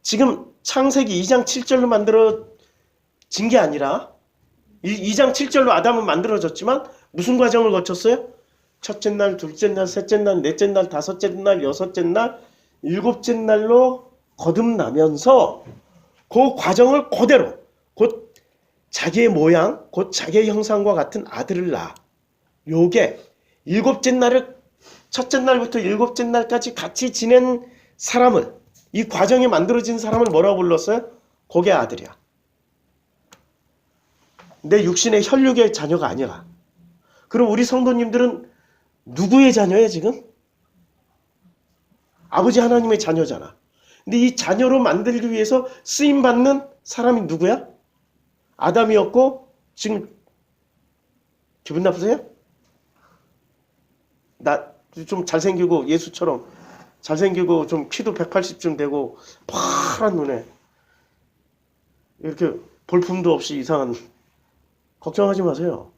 지금 창세기 2장 7절로 만들어진 게 아니라 2장 7절로 아담은 만들어졌지만 무슨 과정을 거쳤어요? 첫째 날, 둘째 날, 셋째 날, 넷째 날, 다섯째 날, 여섯째 날, 일곱째 날로 거듭나면서 그 과정을 그대로 곧 자기의 모양, 곧 자기의 형상과 같은 아들을 낳아. 요게 일곱째 날을 첫째 날부터 일곱째 날까지 같이 지낸 사람을 이 과정에 만들어진 사람을 뭐라고 불렀어요? 그게 아들이야. 내 육신의 혈육의 자녀가 아니라. 그럼 우리 성도님들은 누구의 자녀예요 지금? 아버지 하나님의 자녀잖아. 근데 이 자녀로 만들기 위해서 쓰임받는 사람이 누구야? 아담이었고 지금 기분 나쁘세요? 나 좀 잘생기고 예수처럼 잘생기고 좀 키도 180쯤 되고 파란 눈에 이렇게 볼품도 없이 이상한 걱정하지 마세요.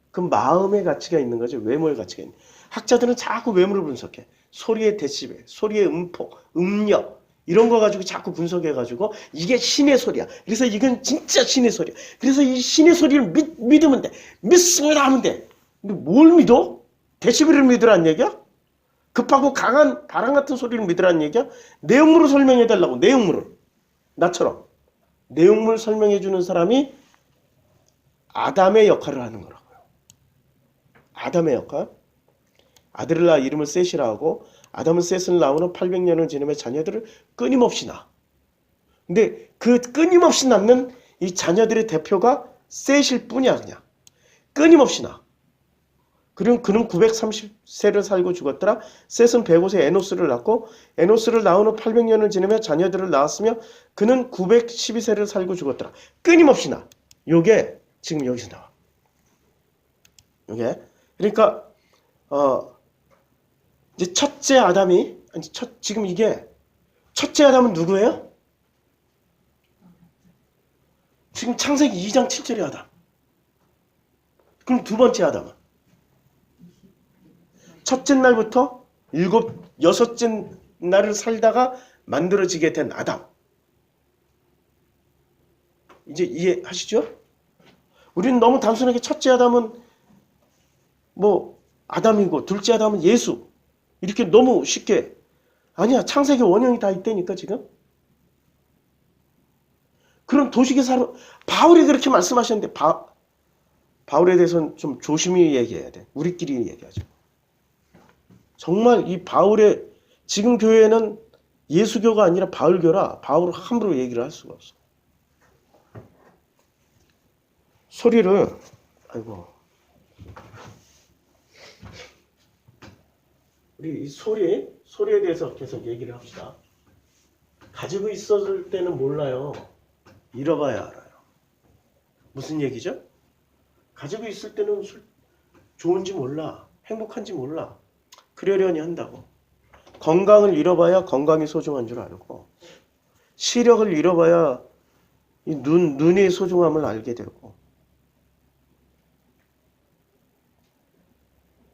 그 마음의 가치가 있는 거죠. 외모의 가치가 있는. 학자들은 자꾸 외모를 분석해. 소리의 데시벨, 소리의 음폭, 음력 이런 거 가지고 자꾸 분석해가지고 이게 신의 소리야. 그래서 이건 진짜 신의 소리야. 그래서 이 신의 소리를 믿으면 돼. 믿습니다 하면 돼. 근데 뭘 믿어? 데시벨을 믿으라는 얘기야? 급하고 강한 바람 같은 소리를 믿으라는 얘기야? 내용물을 설명해달라고. 내용물을. 나처럼. 내용물 설명해주는 사람이 아담의 역할을 하는 거라고요. 아담의 역할. 아들을 낳아 이름을 셋이라 하고 아담은 셋을 낳으면 800년을 지나며 자녀들을 끊임없이 낳아. 근데 그 끊임없이 낳는 이 자녀들의 대표가 셋일 뿐이야 그냥. 끊임없이 낳아. 그리고 그는 930세를 살고 죽었더라. 셋은 105세 에노스를 낳고 에노스를 낳은 후 800년을 지나며 자녀들을 낳았으며 그는 912세를 살고 죽었더라. 끊임없이 낳아. 요게 지금 여기서 나와. 요게. 그러니까 이제 첫째 아담이 지금 이게 첫째 아담은 누구예요? 지금 창세기 2장 7절의 아담. 그럼 두 번째 아담은 첫째 날부터 여섯째 날을 살다가 만들어지게 된 아담. 이제 이해하시죠? 우리는 너무 단순하게 첫째 아담은 뭐 아담이고 둘째 아담은 예수 이렇게 너무 쉽게 아니야. 창세기 원형이 다 있다니까 지금. 그럼 도식의 사람 바울이 그렇게 말씀하셨는데 바울에 대해서는 좀 조심히 얘기해야 돼. 우리끼리 얘기하죠. 정말 이 바울의 지금 교회는 예수교가 아니라 바울교라 바울을 함부로 얘기를 할 수가 없어. 소리를 아이고 우리 이 소리에 대해서 계속 얘기를 합시다. 가지고 있었을 때는 몰라요. 잃어봐야 알아요. 무슨 얘기죠? 가지고 있을 때는 좋은지 몰라. 행복한지 몰라. 그러려니 한다고. 건강을 잃어봐야 건강이 소중한 줄 알고 시력을 잃어봐야 이 눈의 소중함을 알게 되고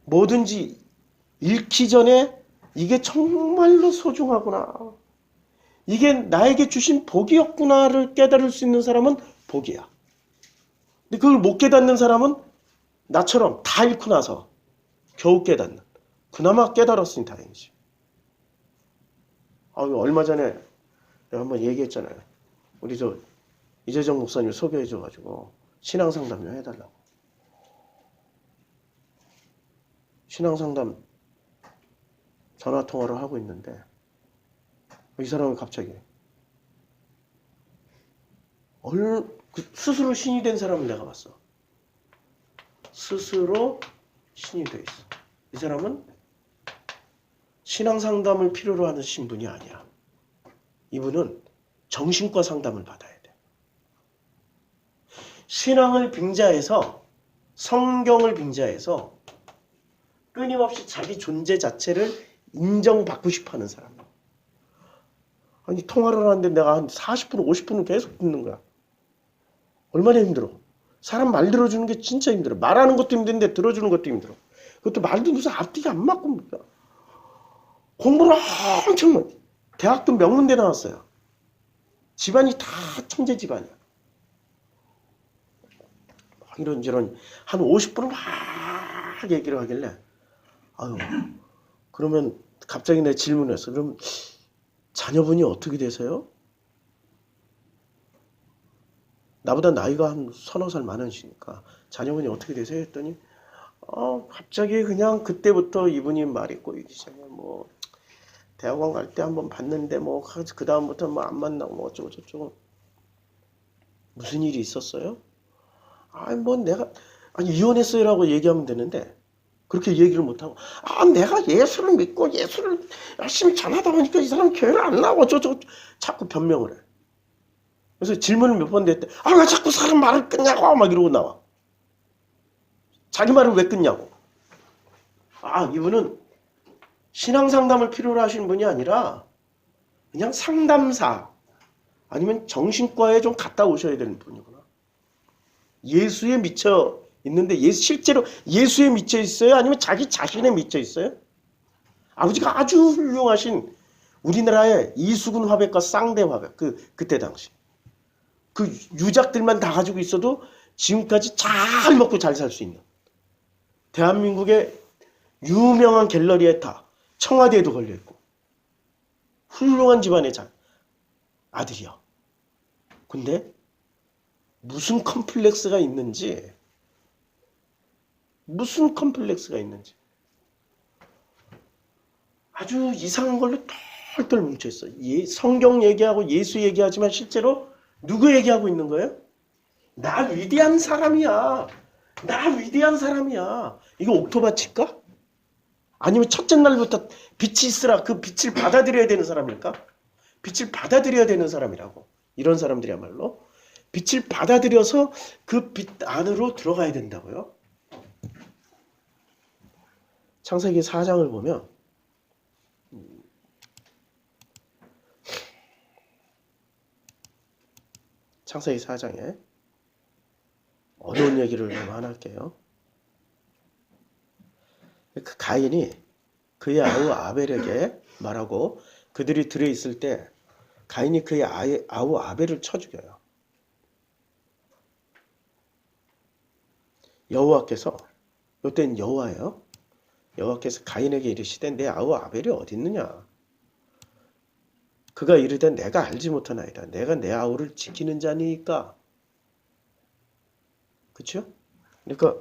뭐든지 잃기 전에 이게 정말로 소중하구나. 이게 나에게 주신 복이었구나를 깨달을 수 있는 사람은 복이야. 근데 그걸 못 깨닫는 사람은 나처럼 다 잃고 나서 겨우 깨닫는. 그나마 깨달았으니 다행이지. 얼마 전에 내가 한번 얘기했잖아요. 우리 저 이재정 목사님 소개해줘가지고 신앙상담 좀 해달라고. 신앙상담 전화통화를 하고 있는데 이 사람이 갑자기 스스로 신이 된 사람을 내가 봤어. 스스로 신이 돼 있어. 이 사람은 신앙상담을 필요로 하는 신분이 아니야. 이분은 정신과 상담을 받아야 돼. 신앙을 빙자해서, 성경을 빙자해서 끊임없이 자기 존재 자체를 인정받고 싶어 하는 사람. 아니, 통화를 하는데 내가 한 40분, 50분은 계속 듣는 거야. 얼마나 힘들어. 사람 말 들어주는 게 진짜 힘들어. 말하는 것도 힘든데 들어주는 것도 힘들어. 그것도 말도 무슨 앞뒤가 안 맞고. 공부를 엄청 해. 대학도 명문대 나왔어요. 집안이 다 천재 집안이야. 이런저런 한 50분을 막 얘기를 하길래 아유, 그러면 갑자기 내 질문했어. 그럼 자녀분이 어떻게 되세요? 나보다 나이가 한 서너 살 많으시니까 자녀분이 어떻게 되세요? 했더니 갑자기 그냥 그때부터 이분이 말이 꼬이기 시작해. 뭐 대학원 갈 때 한번 봤는데 뭐 그 다음부터 뭐 안 만나고 뭐 어쩌고 저쩌고. 무슨 일이 있었어요? 뭐 내가 이혼했어요라고 얘기하면 되는데 그렇게 얘기를 못하고 내가 예수를 믿고 예수를 열심히 전하다 보니까 이 사람 교회를 안 나오고 어쩌고 자꾸 변명을 해. 그래서 질문을 몇 번 했대. 왜 자꾸 사람 말을 끊냐고 막 이러고 나와. 자기 말을 왜 끊냐고. 이분은 신앙 상담을 필요로 하시는 분이 아니라 그냥 상담사 아니면 정신과에 좀 갔다 오셔야 되는 분이구나. 예수에 미쳐 있는데 실제로 예수에 미쳐 있어요? 아니면 자기 자신에 미쳐 있어요? 아버지가 아주 훌륭하신 우리나라의 이수근 화백과 쌍대 화백 그때 당시 그 유작들만 다 가지고 있어도 지금까지 잘 먹고 잘 살 수 있는 대한민국의 유명한 갤러리에 다 청와대에도 걸려있고 훌륭한 집안의 아들이야. 근데 무슨 컴플렉스가 있는지 아주 이상한 걸로 똘똘 뭉쳐있어. 성경 얘기하고 예수 얘기하지만 실제로 누구 얘기하고 있는 거예요? 나 위대한 사람이야. 이거 옥토바치일까? 아니면 첫째 날부터 빛이 있으라 그 빛을 받아들여야 되는 사람일까? 빛을 받아들여야 되는 사람이라고. 이런 사람들이야말로 빛을 받아들여서 그 빛 안으로 들어가야 된다고요. 창세기 4장을 보면 창세기 4장에 어려운 얘기를 좀 하나 할게요. 그 가인이 그의 아우 아벨에게 말하고 그들이 들어있을 때 가인이 그의 아우 아벨을 쳐 죽여요. 여호와께서 이때는 여호와예요. 여호와께서 가인에게 이르시되 내 아우 아벨이 어디 있느냐? 그가 이르되 내가 알지 못하나이다. 내가 내 아우를 지키는 자니까. 그렇죠? 그러니까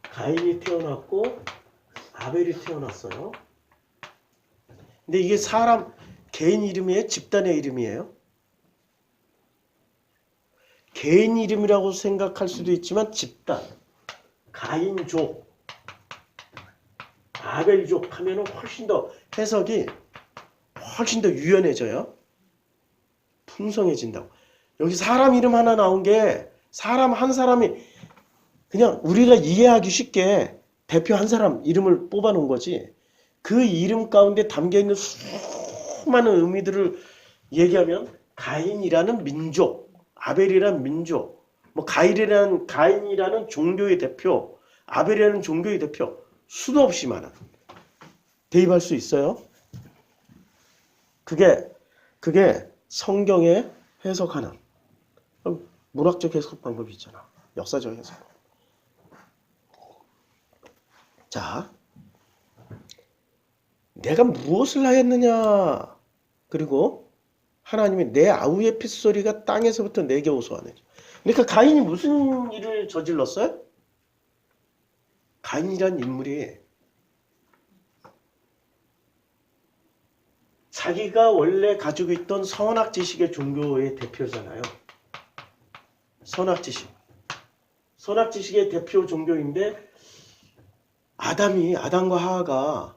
가인이 태어났고 아벨이 태어났어요. 근데 이게 사람 개인 이름이에요? 집단의 이름이에요? 개인 이름이라고 생각할 수도 있지만 집단, 가인족, 아벨족 하면은 훨씬 더 해석이 훨씬 더 유연해져요. 풍성해진다고. 여기 사람 이름 하나 나온 게 사람 한 사람이 그냥 우리가 이해하기 쉽게 대표 한 사람 이름을 뽑아놓은 거지. 그 이름 가운데 담겨있는 수많은 의미들을 얘기하면 가인이라는 민족, 아벨이라는 민족, 뭐 가인이라는 종교의 대표, 아벨이라는 종교의 대표 수도 없이 많아. 대입할 수 있어요. 그게 성경에 해석하는 문학적 해석 방법이 있잖아. 역사적 해석. 자, 내가 무엇을 하였느냐? 그리고 하나님이 내 아우의 핏소리가 땅에서부터 내게 호소하네. 그러니까 가인이 무슨 일을 저질렀어요? 가인이란 인물이 자기가 원래 가지고 있던 선악지식의 종교의 대표잖아요. 선악지식. 선악지식의 대표 종교인데 아담과 하와가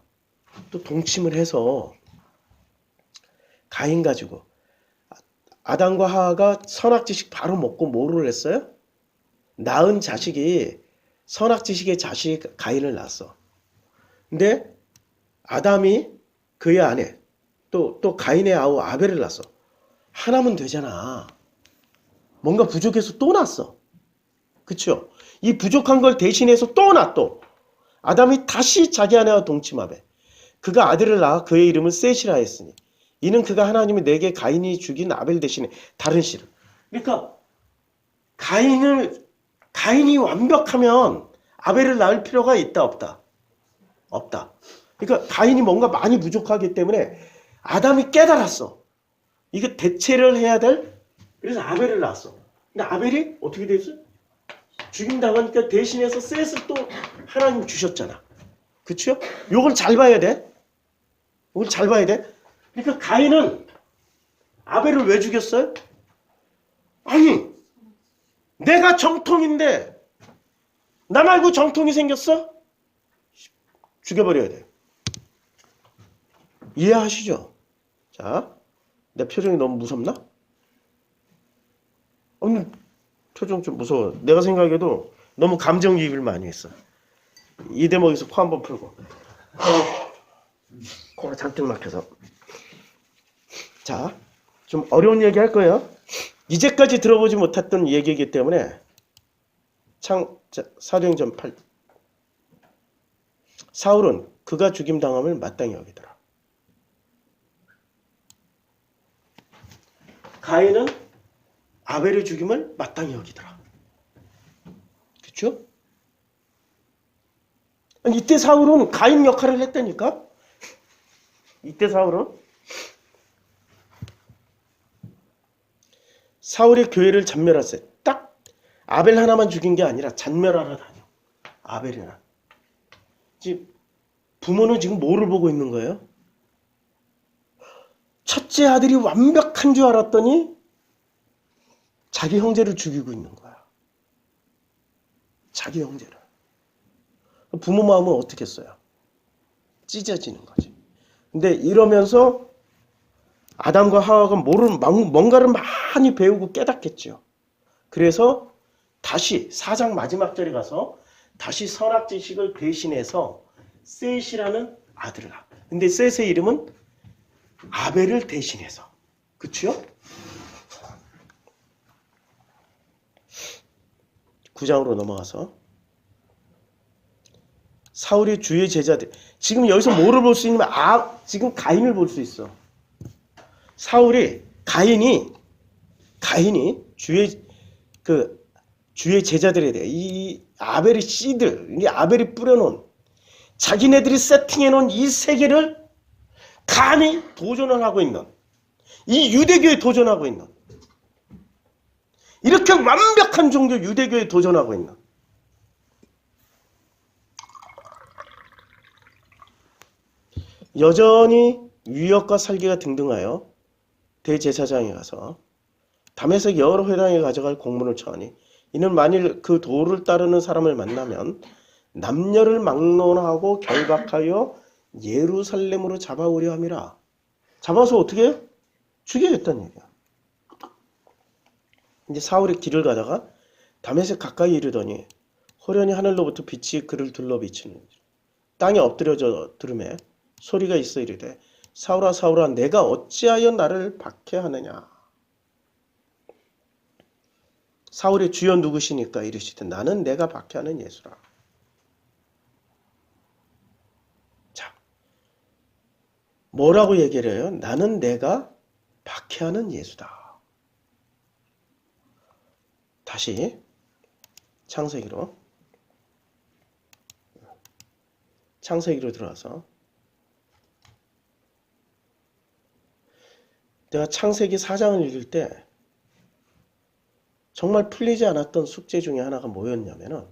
또 동침을 해서 가인 가지고 아담과 하와가 선악지식 바로 먹고 뭐를 했어요? 낳은 자식이 선악지식의 자식 가인을 낳았어. 근데 아담이 그의 아내 또 가인의 아우 아벨을 낳았어. 하나면 되잖아. 뭔가 부족해서 또 낳았어. 그쵸? 이 부족한 걸 대신해서 또 낳아 또. 아담이 다시 자기 아내와 동침하되 그가 아들을 낳아 그의 이름을 셋이라 했으니 이는 그가 하나님이 내게 가인이 죽인 아벨 대신에 다른 씨를. 그러니까 가인이 완벽하면 아벨을 낳을 필요가 있다 없다? 없다. 그러니까 가인이 뭔가 많이 부족하기 때문에 아담이 깨달았어. 이거 대체를 해야 될. 그래서 아벨을 낳았어. 근데 아벨이 어떻게 됐어? 죽임당하니까 대신해서 셋을 또 하나님 주셨잖아. 그쵸? 요걸 잘 봐야 돼. 이걸 잘 봐야 돼. 그러니까 가인은 아벨을 왜 죽였어요? 아니, 내가 정통인데 나 말고 정통이 생겼어? 죽여버려야 돼. 이해하시죠? 자, 내 표정이 너무 무섭나? 표정 좀 무서워. 내가 생각해도 너무 감정이입을 많이 했어. 이 대목에서 코 한번 풀고. 코가 잔뜩 막혀서. 자, 좀 어려운 얘기 할 거예요. 이제까지 들어보지 못했던 얘기이기 때문에 사도행전 8. 사울은 그가 죽임당함을 마땅히 여기더라. 가인은 아벨의 죽임을 마땅히 여기더라. 그렇죠? 이때 사울은 가인 역할을 했다니까? 이때 사울의 교회를 잔멸했어요. 딱 아벨 하나만 죽인 게 아니라 잔멸하러 다녀. 아벨이나. 부모는 지금 뭐를 보고 있는 거예요? 첫째 아들이 완벽한 줄 알았더니 자기 형제를 죽이고 있는 거야. 자기 형제를. 부모 마음은 어떻겠어요? 찢어지는 거지. 근데 이러면서 아담과 하와가 뭔가를 많이 배우고 깨닫겠죠. 그래서 다시 4장 마지막 절에 가서 다시 선악지식을 대신해서 셋이라는 아들을 낳아. 근데 셋의 이름은 아벨을 대신해서. 그쵸? 9장으로 넘어가서 사울의 주의 제자들. 지금 여기서 뭐를 볼 수 있냐면 지금 가인을 볼 수 있어. 가인이 주의 제자들에 대해 이 아벨의 씨들, 이 아벨이 뿌려놓은 자기네들이 세팅해놓은 이 세계를 감히 도전을 하고 있는 이 유대교에 도전하고 있는 이렇게 완벽한 종교 유대교에 도전하고 있는 여전히 유역과 살기가 등등하여 대제사장에 가서 담에색 여러 회당에 가져갈 공문을 청하니 이는 만일 그 도를 따르는 사람을 만나면 남녀를 막론하고 결박하여 예루살렘으로 잡아오려 함이라. 잡아서 어떻게 해요? 죽여야겠다는 얘기야. 이제 사울이 길을 가다가 담에색 가까이 이르더니 호련히 하늘로부터 빛이 그를 둘러 비치는 땅에 엎드려져 들음에 소리가 있어 이르되 사울아 사울아 내가 어찌하여 나를 박해하느냐. 사울의 주여 누구시니까 이르시되 나는 내가 박해하는 예수라. 자, 뭐라고 얘기를 해요? 나는 내가 박해하는 예수다. 다시 창세기로 들어와서 내가 창세기 4장을 읽을 때 정말 풀리지 않았던 숙제 중에 하나가 뭐였냐면은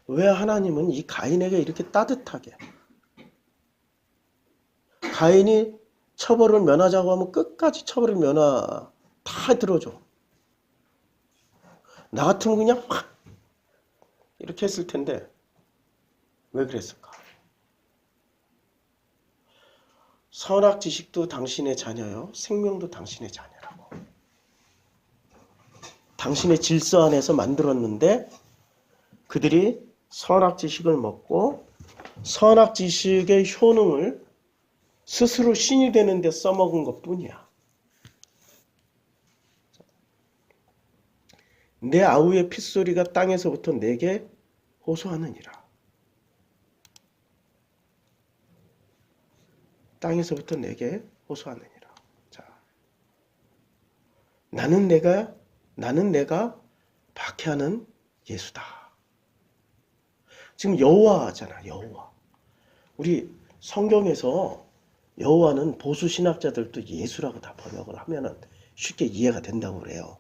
왜 하나님은 이 가인에게 이렇게 따뜻하게 가인이 처벌을 면하자고 하면 끝까지 처벌을 면하 다 들어줘. 나 같으면 그냥 확 이렇게 했을 텐데 왜 그랬을까? 선악 지식도 당신의 자녀요, 생명도 당신의 자녀라고. 당신의 질서 안에서 만들었는데 그들이 선악 지식을 먹고 선악 지식의 효능을 스스로 신이 되는데 써먹은 것뿐이야. 내 아우의 핏소리가 땅에서부터 내게 호소하느니라. 땅에서부터 내게 호소하느니라. 자, 나는 내가 박해하는 예수다. 지금 여호와잖아, 여호와. 우리 성경에서 여호와는 보수 신학자들도 예수라고 다 번역을 하면은 쉽게 이해가 된다고 그래요.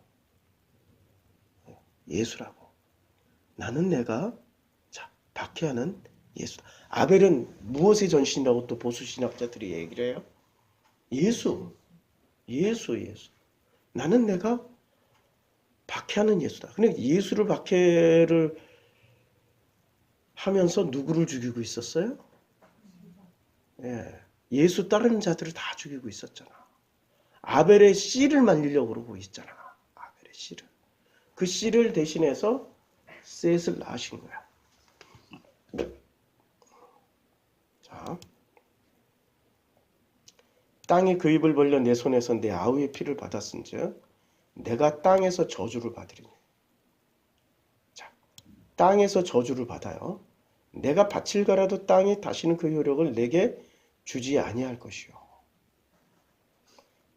예수라고. 나는 내가 박해하는 예수다. 아벨은 무엇의 전신이라고 또 보수 신학자들이 얘기를 해요? 예수. 나는 내가 박해하는 예수다. 근데 예수를 박해를 하면서 누구를 죽이고 있었어요? 예수 따르는 자들을 다 죽이고 있었잖아. 아벨의 씨를 말리려고 그러고 있잖아. 아벨의 씨를. 그 씨를 대신해서 셋을 낳으신 거야. 자, 땅이 그 입을 벌려 내 손에서 내 아우의 피를 받았은즉 내가 땅에서 저주를 받으리니. 자, 땅에서 저주를 받아요. 내가 밭을 갈아도 땅이 다시는 그 효력을 내게 주지 아니할 것이요.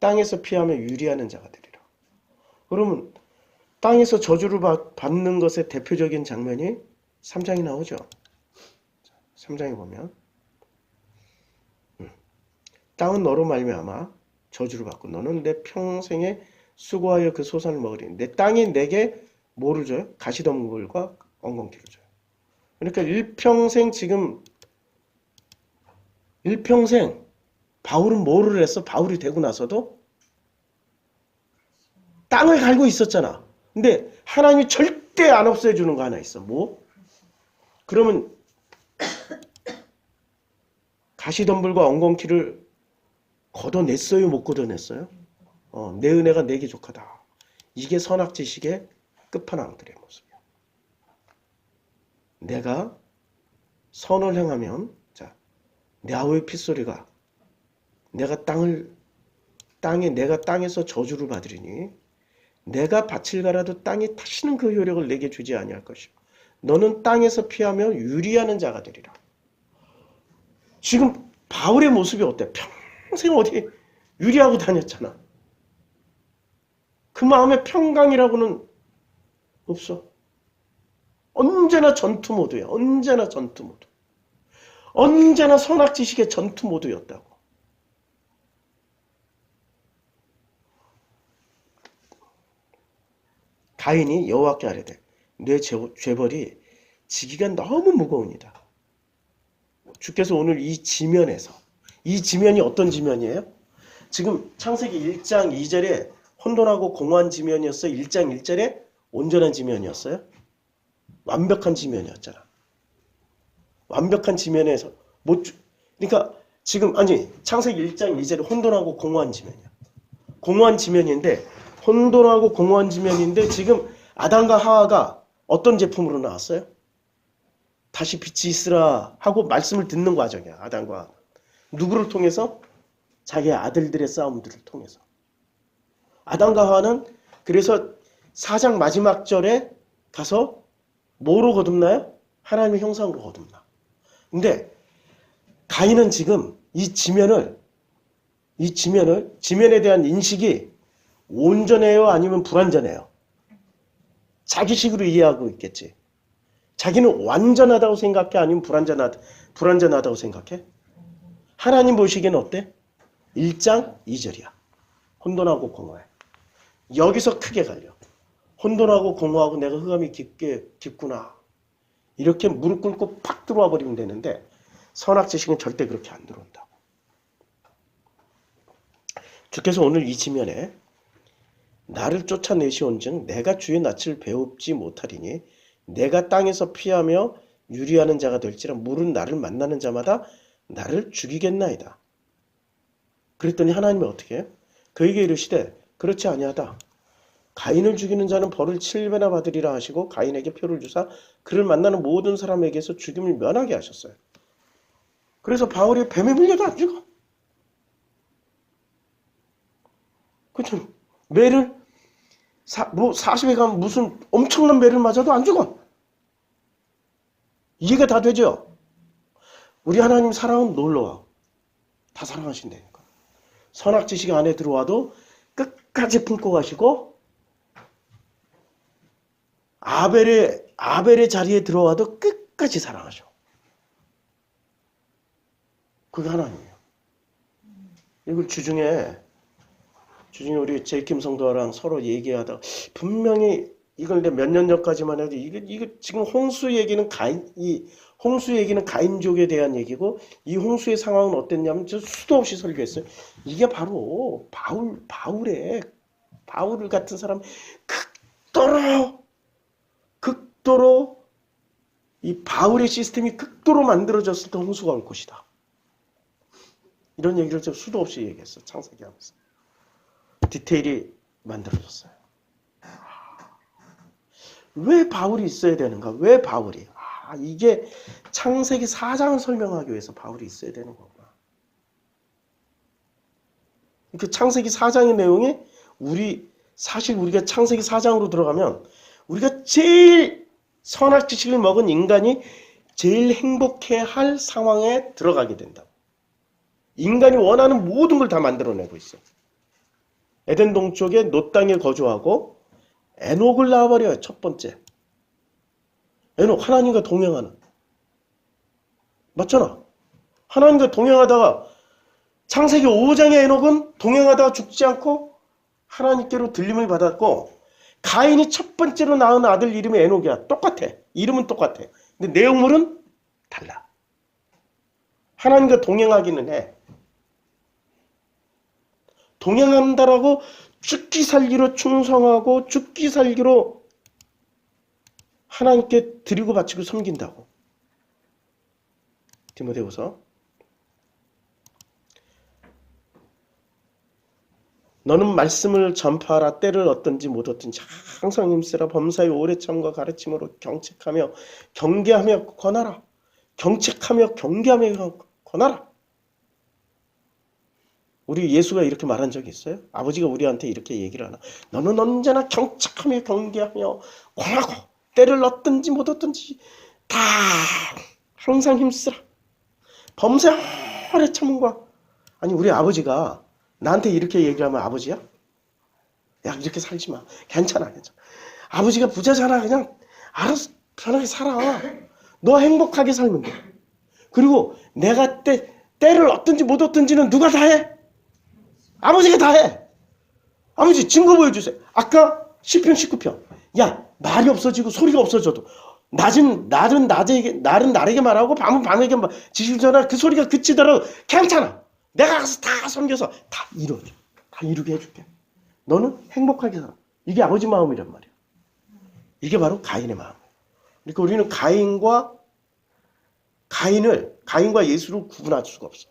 땅에서 피하며 유리하는 자가 되리라. 그러면 땅에서 저주를 받는 것의 대표적인 장면이 3장이 나오죠. 3장에 보면 땅은 너로 말미암아 저주를 받고 너는 내 평생에 수고하여 그 소산을 먹으리니 내 땅이 내게 뭐를 줘요? 가시덤불과 엉겅퀴를 줘요. 그러니까 일평생 바울은 뭐를 했어? 바울이 되고 나서도 땅을 갈고 있었잖아. 근데 하나님이 절대 안 없애주는 거 하나 있어. 뭐? 그러면 가시덤불과 엉겅퀴를 걷어냈어요? 못 걷어냈어요? 내 은혜가 내게 족하다. 이게 선악지식의 끝판왕들의 모습이야. 내가 선을 행하면 내 아우의 핏소리가 내가 땅에서 저주를 받으리니 내가 밭을 갈아도 땅이 다시는 그 효력을 내게 주지 아니할 것이요. 너는 땅에서 피하며 유리하는 자가 되리라. 지금 바울의 모습이 어때? 평생 어디 유리하고 다녔잖아. 그 마음에 평강이라고는 없어. 언제나 전투 모드야. 언제나 전투 모드. 언제나 선악지식의 전투 모드였다고. 가인이 여호와께 아뢰되 내 죄벌이 지기가 너무 무거우니다. 주께서 오늘 이 지면에서, 이 지면이 어떤 지면이에요? 지금 창세기 1장 2절에 혼돈하고 공허한 지면이었어요? 1장 1절에 온전한 지면이었어요? 완벽한 지면이었잖아. 완벽한 지면에서 그러니까 지금 창세기 1장 2절에 혼돈하고 공허한 지면이야. 공허한 지면인데 혼돈하고 공허한 지면인데 지금 아담과 하와가 어떤 제품으로 나왔어요? 다시 빛이 있으라 하고 말씀을 듣는 과정이야. 아담과 하와. 누구를 통해서? 자기의 아들들의 싸움들을 통해서. 아담과 하와는 그래서 4장 마지막 절에 가서 뭐로 거듭나요? 하나님의 형상으로 거듭나. 근데 가인은 지금 이 지면에 대한 인식이 온전해요? 아니면 불완전해요? 자기식으로 이해하고 있겠지. 자기는 완전하다고 생각해? 아니면 불완전하다고 생각해? 하나님 보시기에는 어때? 1장 2절이야. 혼돈하고 공허해. 여기서 크게 갈려. 혼돈하고 공허하고 내가 흑암이 깊구나. 이렇게 무릎 꿇고 팍 들어와 버리면 되는데 선악지식은 절대 그렇게 안 들어온다고. 주께서 오늘 이 지면에 나를 쫓아내시온즉 내가 주의 낯을 배웁지 못하리니 내가 땅에서 피하며 유리하는 자가 될지라 물은 나를 만나는 자마다 나를 죽이겠나이다. 그랬더니 하나님이 어떻게 해요? 그에게 이르시되 그렇지 아니하다. 가인을 죽이는 자는 벌을 7배나 받으리라 하시고 가인에게 표를 주사 그를 만나는 모든 사람에게서 죽임을 면하게 하셨어요. 그래서 바울이 뱀에 물려도 안 죽어. 그렇죠? 매를 40에 가면 무슨 엄청난 매를 맞아도 안 죽어. 이해가 다 되죠? 우리 하나님 사랑은 놀라워. 다 사랑하신다니까. 선악지식 안에 들어와도 끝까지 품고 가시고 아벨의 자리에 들어와도 끝까지 사랑하셔. 그게 하나님이에요. 이걸 주중에 우리 제이킴 성도랑 서로 얘기하다가 분명히 이걸 몇 년 전까지만 해도 이거 지금 홍수 얘기는 홍수 얘기는 가인족에 대한 얘기고 이 홍수의 상황은 어땠냐면 저 수도 없이 설교했어요. 이게 바로 바울 같은 사람 극도로 이 바울의 시스템이 극도로 만들어졌을 때 홍수가 올 것이다. 이런 얘기를 저 수도 없이 얘기했어. 창세기 하면서. 디테일이 만들어졌어요. 왜 바울이 있어야 되는가? 왜 바울이? 이게 창세기 4장을 설명하기 위해서 바울이 있어야 되는 거구나. 그 창세기 4장의 내용이 사실 우리가 창세기 4장으로 들어가면 우리가 제일 선악 지식을 먹은 인간이 제일 행복해할 상황에 들어가게 된다. 인간이 원하는 모든 걸 다 만들어내고 있어. 에덴 동쪽에 놋 땅에 거주하고 에녹을 낳아버려요. 첫 번째. 에녹 하나님과 동행하는. 맞잖아. 하나님과 동행하다가 창세기 5장의 에녹은 동행하다가 죽지 않고 하나님께로 들림을 받았고 가인이 첫 번째로 낳은 아들 이름이 에녹이야. 똑같아. 이름은 똑같아. 근데 내용물은 달라. 하나님과 동행하기는 해. 동행한다라고 죽기 살기로 충성하고 죽기 살기로 하나님께 드리고 바치고 섬긴다고. 디모데후서 너는 말씀을 전파하라. 때를 얻든지 못 얻든지 항상 힘쓰라. 범사의 오래 참과 가르침으로 경책하며 경계하며 권하라. 경책하며 경계하며 권하라. 우리 예수가 이렇게 말한 적이 있어요? 아버지가 우리한테 이렇게 얘기를 하나? 너는 언제나 경책하며 경계하며 권하고 때를 얻든지 못 얻든지 다 항상 힘쓰라. 범사의 오래 참과. 아니 우리 아버지가 나한테 이렇게 얘기를 하면 아버지야? 야 이렇게 살지 마. 괜찮아. 아버지가 부자잖아. 그냥 알아서 편하게 살아. 너 행복하게 살면 돼. 그리고 내가 때를 얻든지 못 얻든지는 누가 다 해? 아버지가 다 해. 아버지 증거 보여주세요. 아까 시편 19편. 야 말이 없어지고 소리가 없어져도 날은 날에게 말하고 밤은 밤에게 지시를 전하 그 소리가 그치더라도 괜찮아. 내가 가서 다 섬겨서 다 이루어줘. 다 이루게 해줄게. 너는 행복하게 살아. 이게 아버지 마음이란 말이야. 이게 바로 가인의 마음. 그러니까 우리는 가인과 예수를 구분할 수가 없어.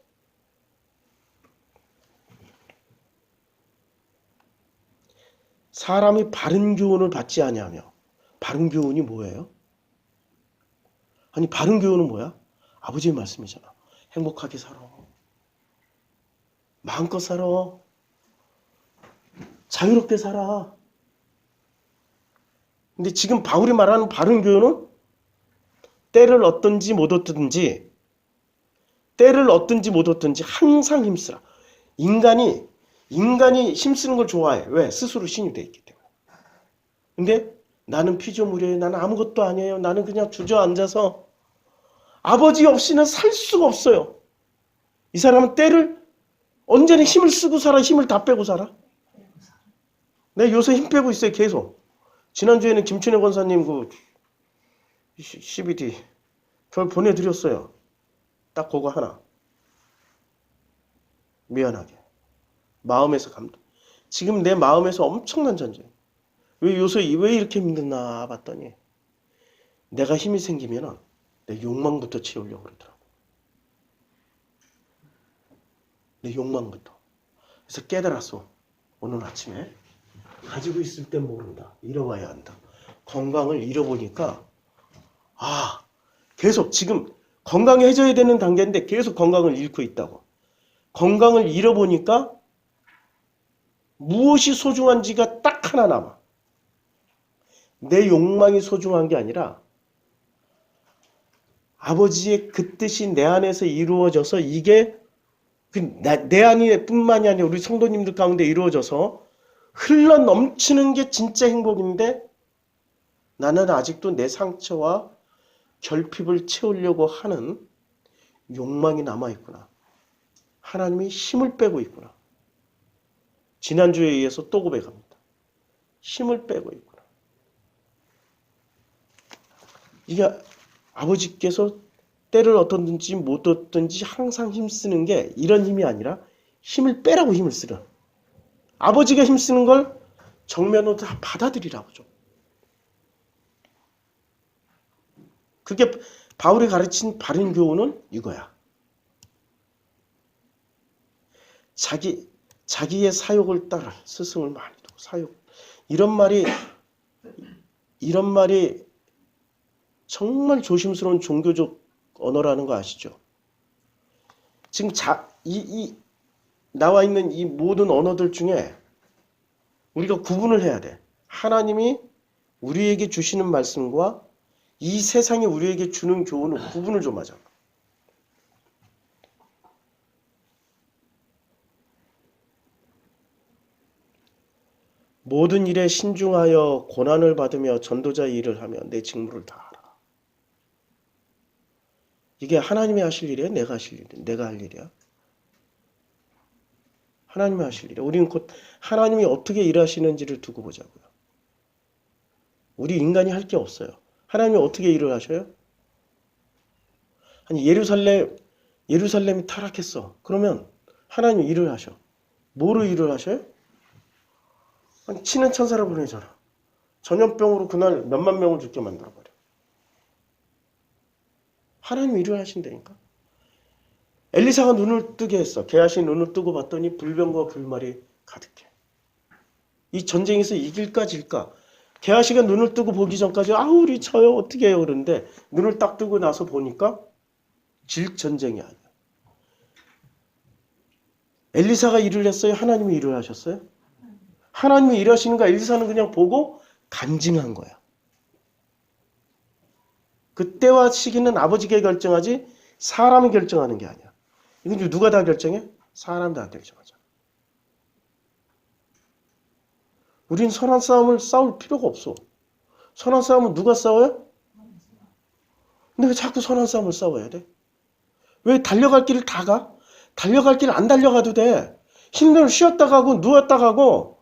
사람이 바른 교훈을 받지 아니하며. 바른 교훈이 뭐예요? 아니 바른 교훈은 뭐야? 아버지의 말씀이잖아. 행복하게 살아. 마음껏 살아. 자유롭게 살아. 근데 지금 바울이 말하는 바른 교훈은 때를 얻든지 못 얻든지 항상 힘쓰라. 인간이 힘쓰는 걸 좋아해. 왜? 스스로 신이 돼 있기 때문에. 근데 나는 피조물이에요. 나는 아무것도 아니에요. 나는 그냥 주저앉아서 아버지 없이는 살 수가 없어요. 이 사람은 때를 언제나 힘을 쓰고 살아. 힘을 다 빼고 살아. 내 요새 힘 빼고 있어요. 계속. 지난주에는 김춘혜 권사님 그 CBD 그걸 보내드렸어요. 딱 그거 하나. 미안하게. 마음에서 감동. 지금 내 마음에서 엄청난 전쟁. 왜 요새 왜 이렇게 힘드나 봤더니 내가 힘이 생기면 내 욕망부터 채우려고 그러더라고. 내 욕망부터. 그래서 깨달았어. 오늘 아침에 가지고 있을 땐 모른다. 잃어봐야 한다. 건강을 잃어보니까 계속 지금 건강해져야 되는 단계인데 계속 건강을 잃고 있다고. 건강을 잃어보니까 무엇이 소중한지가 딱 하나 남아. 내 욕망이 소중한 게 아니라 아버지의 그 뜻이 내 안에서 이루어져서 이게 내 안에 뿐만이 아니라 우리 성도님들 가운데 이루어져서 흘러 넘치는 게 진짜 행복인데 나는 아직도 내 상처와 결핍을 채우려고 하는 욕망이 남아있구나. 하나님이 힘을 빼고 있구나. 지난주에 의해서 또 고백합니다. 힘을 빼고 있구나. 이게 아버지께서 때를 어떻든지 못 얻든지 항상 힘쓰는 게 이런 힘이 아니라 힘을 빼라고 힘을 쓰라. 아버지가 힘쓰는 걸 정면으로 다 받아들이라고 좀. 그게 바울이 가르친 바른 교훈은 이거야. 자기의 사욕을 따라 스승을 많이 두고 사욕. 이런 말이 정말 조심스러운 종교적 언어라는 거 아시죠? 지금 나와 있는 이 모든 언어들 중에 우리가 구분을 해야 돼. 하나님이 우리에게 주시는 말씀과 이 세상이 우리에게 주는 교훈은 구분을 좀 하자. 모든 일에 신중하여 고난을 받으며 전도자의 일을 하며 내 직무를 다하라. 이게 하나님이 하실 일이야? 내가 하실 일이야? 내가 할 일이야? 하나님이 하실 일이야. 우리는 곧 하나님이 어떻게 일하시는지를 두고 보자고요. 우리 인간이 할 게 없어요. 하나님이 어떻게 일을 하셔요? 아니 예루살렘이 타락했어. 그러면 하나님이 일을 하셔. 뭐로 일을 하셔요? 아니, 치는 천사를 보내잖아. 전염병으로 그날 몇만 명을 죽게 만들어버려. 하나님이 일을 하신다니까. 엘리사가 눈을 뜨게 했어. 게하시 눈을 뜨고 봤더니 불병과 불말이 가득해. 이 전쟁에서 이길까 질까. 게하시가 눈을 뜨고 보기 전까지 우리 저요 어떻게 해요 그러는데 눈을 딱 뜨고 나서 보니까 질 전쟁이 아니야. 엘리사가 일을 했어요? 하나님이 일을 하셨어요? 하나님이 일하시는 거 엘리사는 그냥 보고 간증한 거야. 그때와 시기는 아버지가 결정하지 사람이 결정하는 게 아니야. 이건 누가 다 결정해? 사람 다 결정하자. 우린 선한 싸움을 싸울 필요가 없어. 선한 싸움은 누가 싸워요? 근데 왜 자꾸 선한 싸움을 싸워야 돼? 왜 달려갈 길을 다 가? 달려갈 길을 안 달려가도 돼. 힘들면 쉬었다 가고 누웠다 가고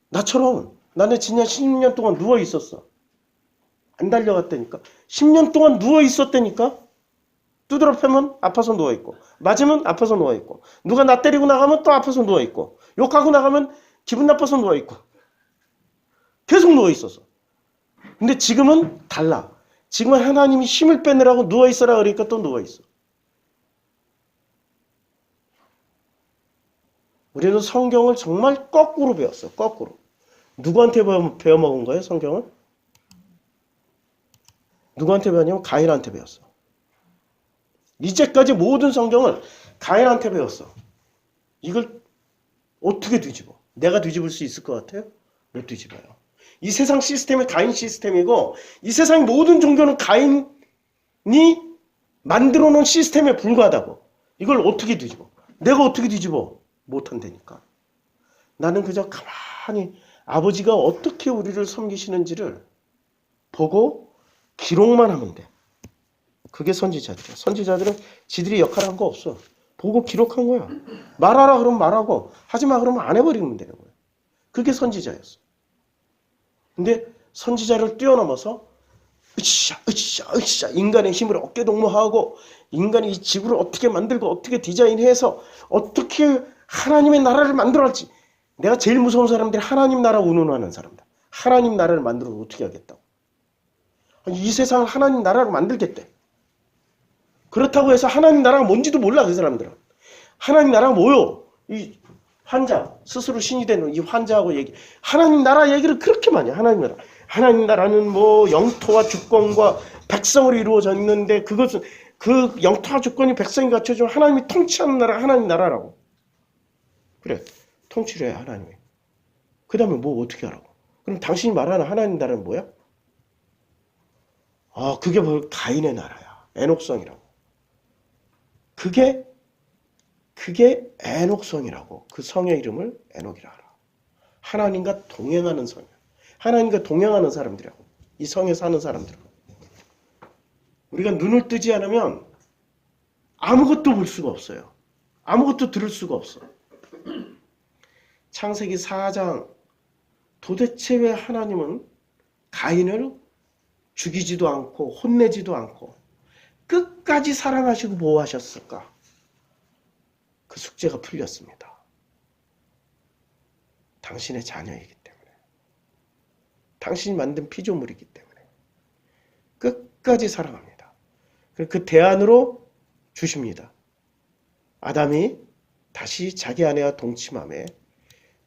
나처럼 나는 지난 10년 동안 누워 있었어. 안 달려갔다니까. 10년 동안 누워 있었다니까. 두드러 패면 아파서 누워 있고 맞으면 아파서 누워 있고 누가 나 때리고 나가면 또 아파서 누워 있고 욕하고 나가면 기분 나빠서 누워 있고 계속 누워 있었어. 근데 지금은 달라. 지금은 하나님이 힘을 빼느라고 누워 있어라 그러니까 또 누워 있어. 우리는 성경을 정말 거꾸로 배웠어. 거꾸로. 누구한테 배워먹은 거예요? 성경을? 누구한테 배웠냐면 가인한테 배웠어. 이제까지 모든 성경을 가인한테 배웠어. 이걸 어떻게 뒤집어? 내가 뒤집을 수 있을 것 같아요? 못 뒤집어요. 이 세상 시스템이 가인 시스템이고 이 세상 모든 종교는 가인이 만들어 놓은 시스템에 불과하다고. 이걸 어떻게 뒤집어? 내가 어떻게 뒤집어? 못한다니까. 나는 그저 가만히 아버지가 어떻게 우리를 섬기시는지를 보고 기록만 하면 돼. 그게 선지자들이야. 선지자들은 지들이 역할한 거 없어. 보고 기록한 거야. 말하라 그러면 말하고 하지마 그러면 안 해버리면 되는 거야. 그게 선지자였어. 근데 선지자를 뛰어넘어서 으쌰 인간의 힘을 어깨동무하고 인간이 이 지구를 어떻게 만들고 어떻게 디자인해서 어떻게 하나님의 나라를 만들어갈지. 내가 제일 무서운 사람들이 하나님 나라 운운하는 사람들. 하나님 나라를 만들어서 어떻게 하겠다고. 이 세상을 하나님 나라로 만들겠대. 그렇다고 해서 하나님 나라가 뭔지도 몰라 그 사람들은. 하나님 나라가 뭐요? 이 환자 스스로 신이 되는 이 환자하고 얘기. 하나님 나라 얘기를 그렇게 많이 해. 하나님 나라. 하나님 나라는 뭐 영토와 주권과 백성으로 이루어져 있는데 그것은 그 영토와 주권이 백성이 갖춰주면 하나님이 통치하는 나라가 하나님 나라라고. 그래. 통치를 해 하나님이. 그 다음에 뭐 어떻게 하라고. 그럼 당신이 말하는 하나님 나라는 뭐야? 아, 그게 바로 가인의 나라야. 에녹성이라고. 그게 에녹성이라고. 그 성의 이름을 에녹이라 하라. 하나님과 동행하는 성이야. 하나님과 동행하는 사람들이라고. 이 성에 사는 사람들이라고. 우리가 눈을 뜨지 않으면 아무것도 볼 수가 없어요. 아무것도 들을 수가 없어. 창세기 4장 도대체 왜 하나님은 가인을 죽이지도 않고 혼내지도 않고 끝까지 사랑하시고 보호하셨을까? 그 숙제가 풀렸습니다. 당신의 자녀이기 때문에. 당신이 만든 피조물이기 때문에. 끝까지 사랑합니다. 그 대안으로 주십니다. 아담이 다시 자기 아내와 동침하며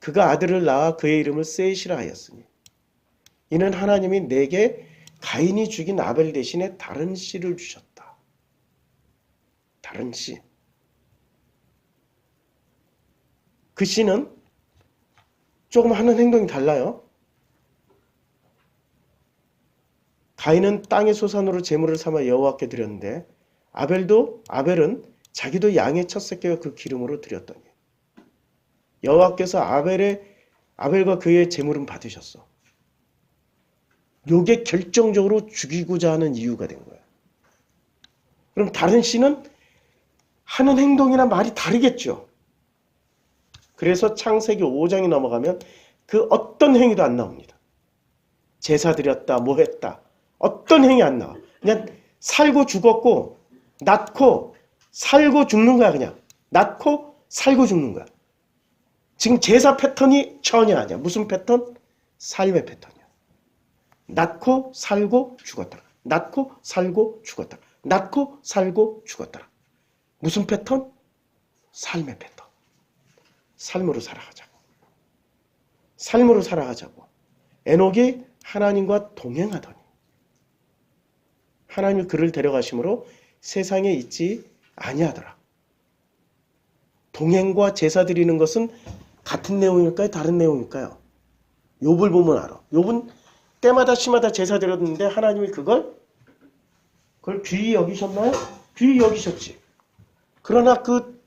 그가 아들을 낳아 그의 이름을 셋이라 하였으니 이는 하나님이 내게 가인이 죽인 아벨 대신에 다른 씨를 주셨다. 다른 씨. 그 씨는 조금 하는 행동이 달라요. 가인은 땅의 소산으로 제물을 삼아 여호와께 드렸는데 아벨은 자기도 양의 첫 새끼와 그 기름으로 드렸더니 여호와께서 아벨과 그의 제물은 받으셨어. 요게 결정적으로 죽이고자 하는 이유가 된 거야. 그럼 다른 씨는 하는 행동이나 말이 다르겠죠. 그래서 창세기 5장이 넘어가면 그 어떤 행위도 안 나옵니다. 제사 드렸다, 뭐 했다. 어떤 행위 안 나와. 그냥 살고 죽었고, 낳고, 살고 죽는 거야, 그냥. 낳고, 살고 죽는 거야. 지금 제사 패턴이 전혀 아니야. 무슨 패턴? 삶의 패턴이야. 낳고, 살고, 죽었다. 낳고, 살고, 죽었다. 낳고, 살고, 죽었다. 무슨 패턴? 삶의 패턴. 삶으로 살아가자고. 삶으로 살아가자고. 에녹이 하나님과 동행하더니 하나님이 그를 데려가심으로 세상에 있지 아니하더라. 동행과 제사 드리는 것은 같은 내용일까요? 다른 내용일까요? 욥을 보면 알아. 욥은 때마다 시마다 제사 드렸는데 하나님이 그걸 귀히 여기셨나요? 귀히 여기셨지. 그러나 그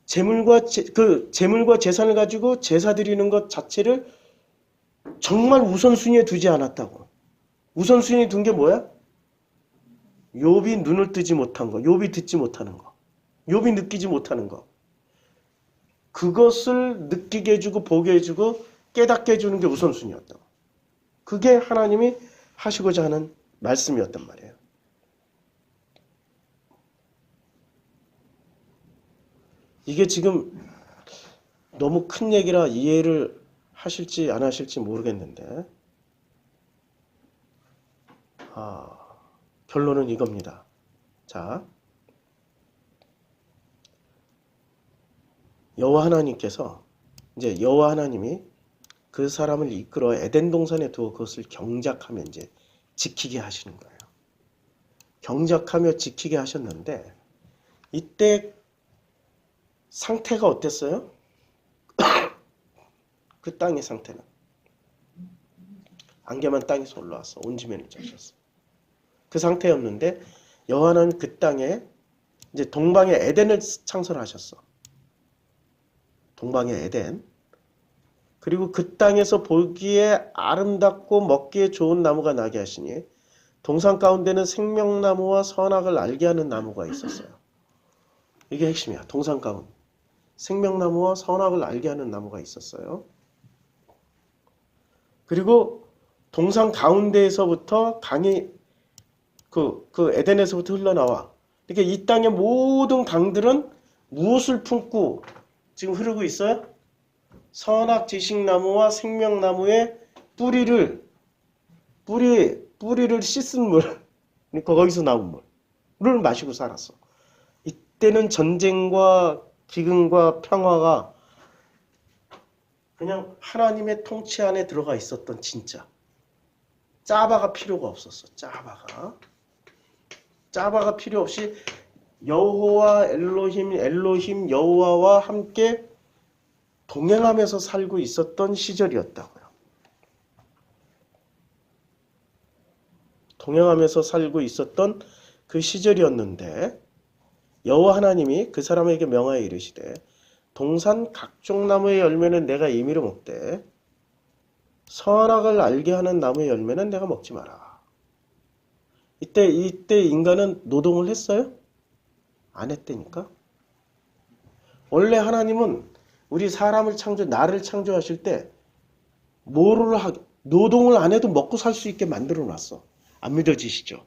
재물과 재산을 가지고 제사 드리는 것 자체를 정말 우선순위에 두지 않았다고. 우선순위에 둔 게 뭐야? 욥이 눈을 뜨지 못한 거, 욥이 듣지 못하는 거, 욥이 느끼지 못하는 거. 그것을 느끼게 해주고 보게 해주고 깨닫게 해주는 게 우선순위였다고. 그게 하나님이 하시고자 하는 말씀이었단 말이에요. 이게 지금 너무 큰 얘기라 이해를 하실지 안 하실지 모르겠는데 결론은 이겁니다. 자, 여호와 하나님께서 이제 여호와 하나님이 그 사람을 이끌어 에덴 동산에 두어 그것을 경작하며 이제 지키게 하시는 거예요. 경작하며 지키게 하셨는데 이때 상태가 어땠어요? 그 땅의 상태는 안개만 땅에서 올라왔어. 온 지면을 짜셨어. 그 상태였는데 여호와는 그 땅에 이제 동방의 에덴을 창설하셨어. 동방의 에덴. 그리고 그 땅에서 보기에 아름답고 먹기에 좋은 나무가 나게 하시니 동산 가운데는 생명나무와 선악을 알게 하는 나무가 있었어요. 이게 핵심이야. 동산 가운데. 생명나무와 선악을 알게 하는 나무가 있었어요. 그리고 동산 가운데에서부터 강이 그 에덴에서부터 흘러나와. 그러니까 이 땅의 모든 강들은 무엇을 품고 지금 흐르고 있어요? 선악지식나무와 생명나무의 뿌리를 씻은 물. 그러니까 거기서 나온 물을 마시고 살았어. 이때는 전쟁과 기근과 평화가 그냥 하나님의 통치 안에 들어가 있었던 진짜. 짜바가 필요가 없었어. 짜바가 필요 없이 여호와 엘로힘 여호와와 함께 동행하면서 살고 있었던 시절이었다고요. 동행하면서 살고 있었던 그 시절이었는데 여호와 하나님이 그 사람에게 명하여 이르시되 동산 각종 나무의 열매는 내가 임의로 먹되 선악을 알게 하는 나무의 열매는 내가 먹지 마라. 이때 인간은 노동을 했어요? 안 했다니까. 원래 하나님은 우리 사람을 나를 창조하실 때 노동을 안 해도 먹고 살 수 있게 만들어 놨어. 안 믿어지시죠?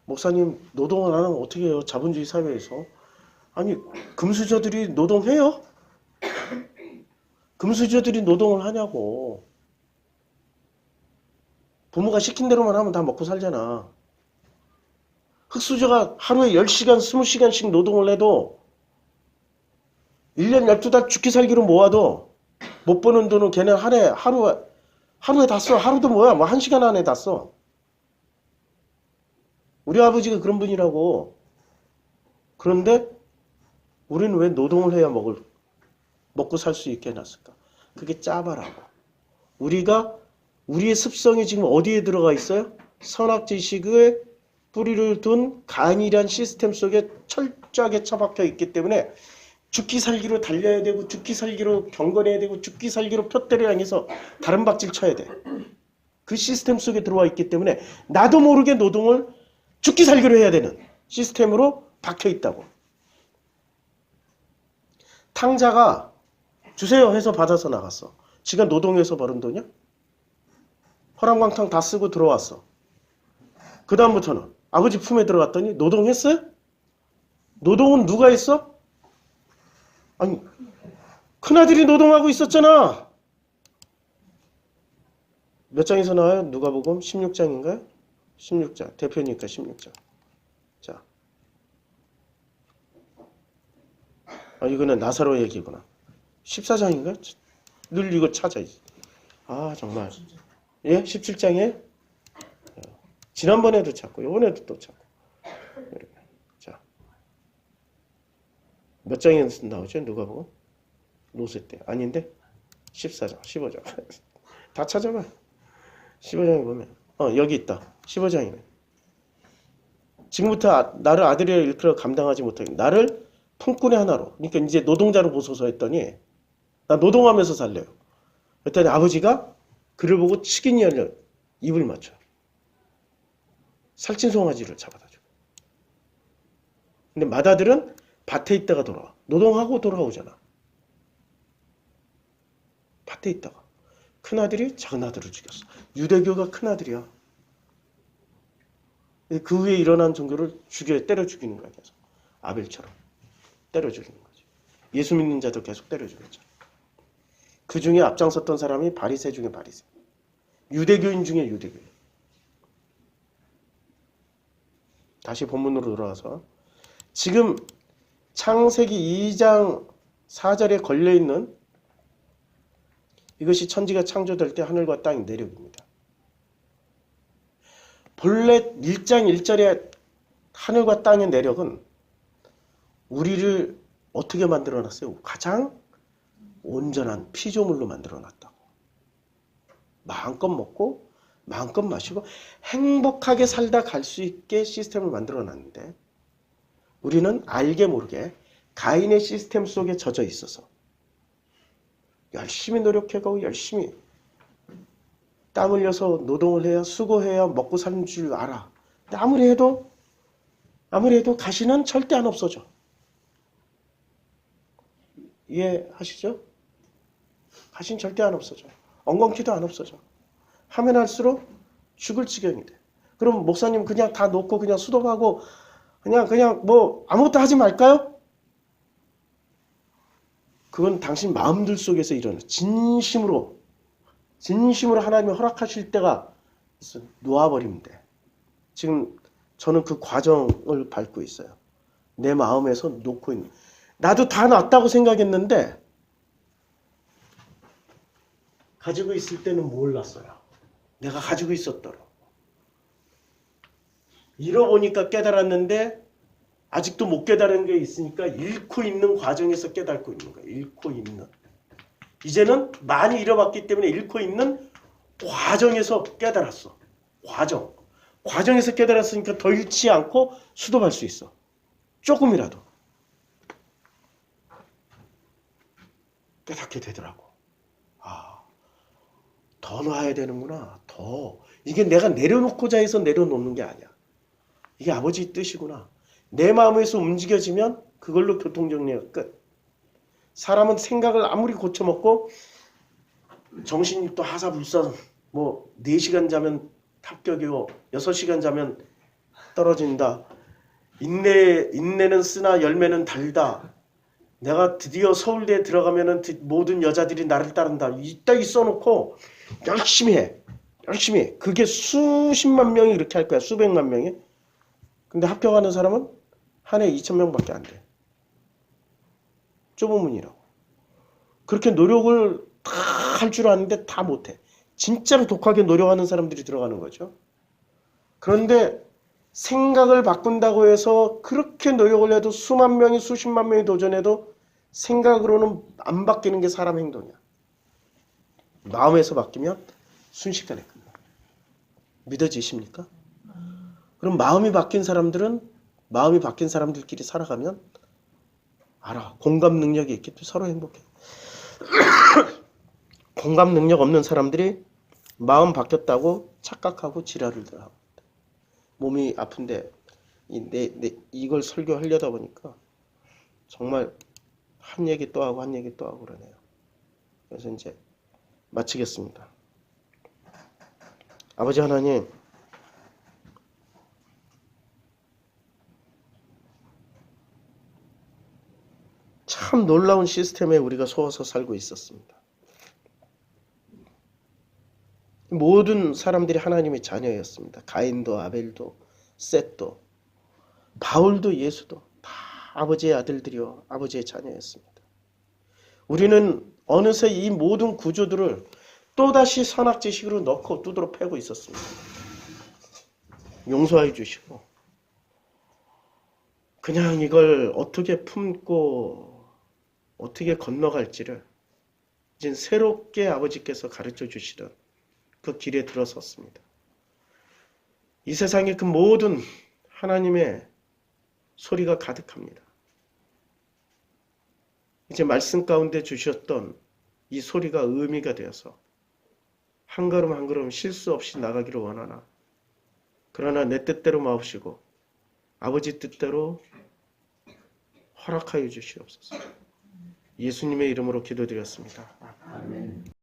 목사님 노동을 안 하면 어떻게 해요? 자본주의 사회에서. 아니 금수저들이 노동해요? 금수저들이 노동을 하냐고. 부모가 시킨 대로만 하면 다 먹고 살잖아. 흙수저가 하루에 10시간, 20시간씩 노동을 해도 1년 12달 죽기 살기로 모아도 못 버는 돈은 걔는 하루에 다 써. 하루도 뭐야? 뭐 1시간 안에 다 써. 우리 아버지가 그런 분이라고. 그런데 우리는 왜 노동을 해야 먹고 살 수 있게 해놨을까? 그게 짜바라고. 우리의 습성이 지금 어디에 들어가 있어요? 선악지식의 뿌리를 둔 간이란 시스템 속에 철저하게 처박혀 있기 때문에 죽기 살기로 달려야 되고 죽기 살기로 경건해야 되고 죽기 살기로 표대를 향해서 다른 박질 쳐야 돼. 그 시스템 속에 들어와 있기 때문에 나도 모르게 노동을 죽기 살기로 해야 되는 시스템으로 박혀 있다고. 탕자가 주세요 해서 받아서 나갔어. 지가 노동해서 벌은 돈이야? 허랑방탕 다 쓰고 들어왔어. 그 다음부터는 아버지 품에 들어갔더니 노동했어요? 노동은 누가 했어? 아니 큰아들이 노동하고 있었잖아. 몇 장에서 나와요? 누가복음 16장인가요? 16장. 대표니까 16장. 자, 이거는 나사로 얘기구나. 14장인가? 늘 이거 찾아야지. 정말. 예? 17장에? 지난번에도 찾고, 이번에도 또 찾고. 자. 몇 장에서 나오죠? 누가 보고? 노세 때. 아닌데? 14장, 15장. 다 찾아봐. 15장에 보면. 여기 있다. 15장이네. 지금부터 나를 아들이라 일컬어 감당하지 못하게. 나를 품꾼의 하나로. 그러니까 이제 노동자로 보소서 했더니, 나 노동하면서 살래요. 그랬더니 아버지가 그를 보고 치킨이 열려 입을 맞춰. 살찐 송아지를 잡아다 줘. 근데 맏아들은 밭에 있다가 돌아와. 노동하고 돌아오잖아. 밭에 있다가. 큰아들이 작은아들을 죽였어. 유대교가 큰아들이야. 그 후에 일어난 종교를 때려 죽이는 거야. 계속. 아벨처럼. 때려 죽이는 거지. 예수 믿는 자들 계속 때려 죽였죠. 그 중에 앞장섰던 사람이 바리새 중에 바리새. 유대교인 중에 유대교인. 다시 본문으로 돌아와서 지금 창세기 2장 4절에 걸려있는 이것이 천지가 창조될 때 하늘과 땅이 내력입니다. 본래 1장 1절의 하늘과 땅의 내력은 우리를 어떻게 만들어놨어요? 가장 온전한 피조물로 만들어놨다고. 마음껏 먹고 마음껏 마시고 행복하게 살다 갈 수 있게 시스템을 만들어놨는데 우리는 알게 모르게 가인의 시스템 속에 젖어 있어서 열심히 노력해가고 열심히 땀 흘려서 노동을 해야 수고해야 먹고 사는 줄 알아. 근데 아무리 해도 가시는 절대 안 없어져. 이해하시죠? 가신 절대 안 없어져. 엉겅퀴도 안 없어져. 하면 할수록 죽을 지경이 돼. 그럼 목사님 그냥 다 놓고 그냥 수도하고 그냥 뭐 아무것도 하지 말까요? 그건 당신 마음들 속에서 일어나. 진심으로 하나님이 허락하실 때가 놓아버리면 돼. 지금 저는 그 과정을 밟고 있어요. 내 마음에서 놓고 있는. 나도 다 놨다고 생각했는데 가지고 있을 때는 몰랐어요. 내가 가지고 있었더라. 잃어보니까 깨달았는데 아직도 못 깨달은 게 있으니까 잃고 있는 과정에서 깨닫고 있는 거예요. 잃고 있는. 이제는 많이 잃어봤기 때문에 잃고 있는 과정에서 깨달았어. 과정에서 깨달았으니까 더 잃지 않고 수도할 수 있어. 조금이라도. 깨닫게 되더라고. 더 놔야 되는구나. 더. 이게 내가 내려놓고자 해서 내려놓는 게 아니야. 이게 아버지의 뜻이구나. 내 마음에서 움직여지면 그걸로 교통정리가 끝. 사람은 생각을 아무리 고쳐먹고 정신이 또 하사불산 뭐 4시간 자면 합격이고 6시간 자면 떨어진다. 인내는 쓰나 열매는 달다. 내가 드디어 서울대에 들어가면은 모든 여자들이 나를 따른다. 이따위 써놓고 열심히 해. 그게 수십만 명이 그렇게 할 거야. 수백만 명이. 근데 합격하는 사람은 한 해 2,000명밖에 안 돼. 좁은 문이라고. 그렇게 노력을 다 할 줄 아는데 다 못해. 진짜로 독하게 노력하는 사람들이 들어가는 거죠. 그런데 생각을 바꾼다고 해서 그렇게 노력을 해도 수만 명이 수십만 명이 도전해도 생각으로는 안 바뀌는 게 사람 행동이야. 마음에서 바뀌면 순식간에 끝나. 믿어지십니까? 그럼 마음이 바뀐 사람들끼리 살아가면 알아. 공감 능력이 있기 때문에 서로 행복해. 공감 능력 없는 사람들이 마음 바뀌었다고 착각하고 지랄을 하고 몸이 아픈데 이걸 설교하려다 보니까 정말 한 얘기 또 하고 한 얘기 또 하고 그러네요. 그래서 이제 마치겠습니다. 아버지 하나님, 참 놀라운 시스템에 우리가 속아서 살고 있었습니다. 모든 사람들이 하나님의 자녀였습니다. 가인도 아벨도 셋도 바울도 예수도 다 아버지의 아들들이요 아버지의 자녀였습니다. 우리는 어느새 이 모든 구조들을 또다시 선악지식으로 넣고 두드러 패고 있었습니다. 용서해 주시고 그냥 이걸 어떻게 품고 어떻게 건너갈지를 이제 새롭게 아버지께서 가르쳐 주시던 그 길에 들어섰습니다. 이 세상의 그 모든 하나님의 소리가 가득합니다. 이제 말씀 가운데 주셨던 이 소리가 의미가 되어서 한 걸음 한 걸음 실수 없이 나가기를 원하나 그러나 내 뜻대로 마옵시고 아버지 뜻대로 허락하여 주시옵소서. 예수님의 이름으로 기도드렸습니다. 아멘.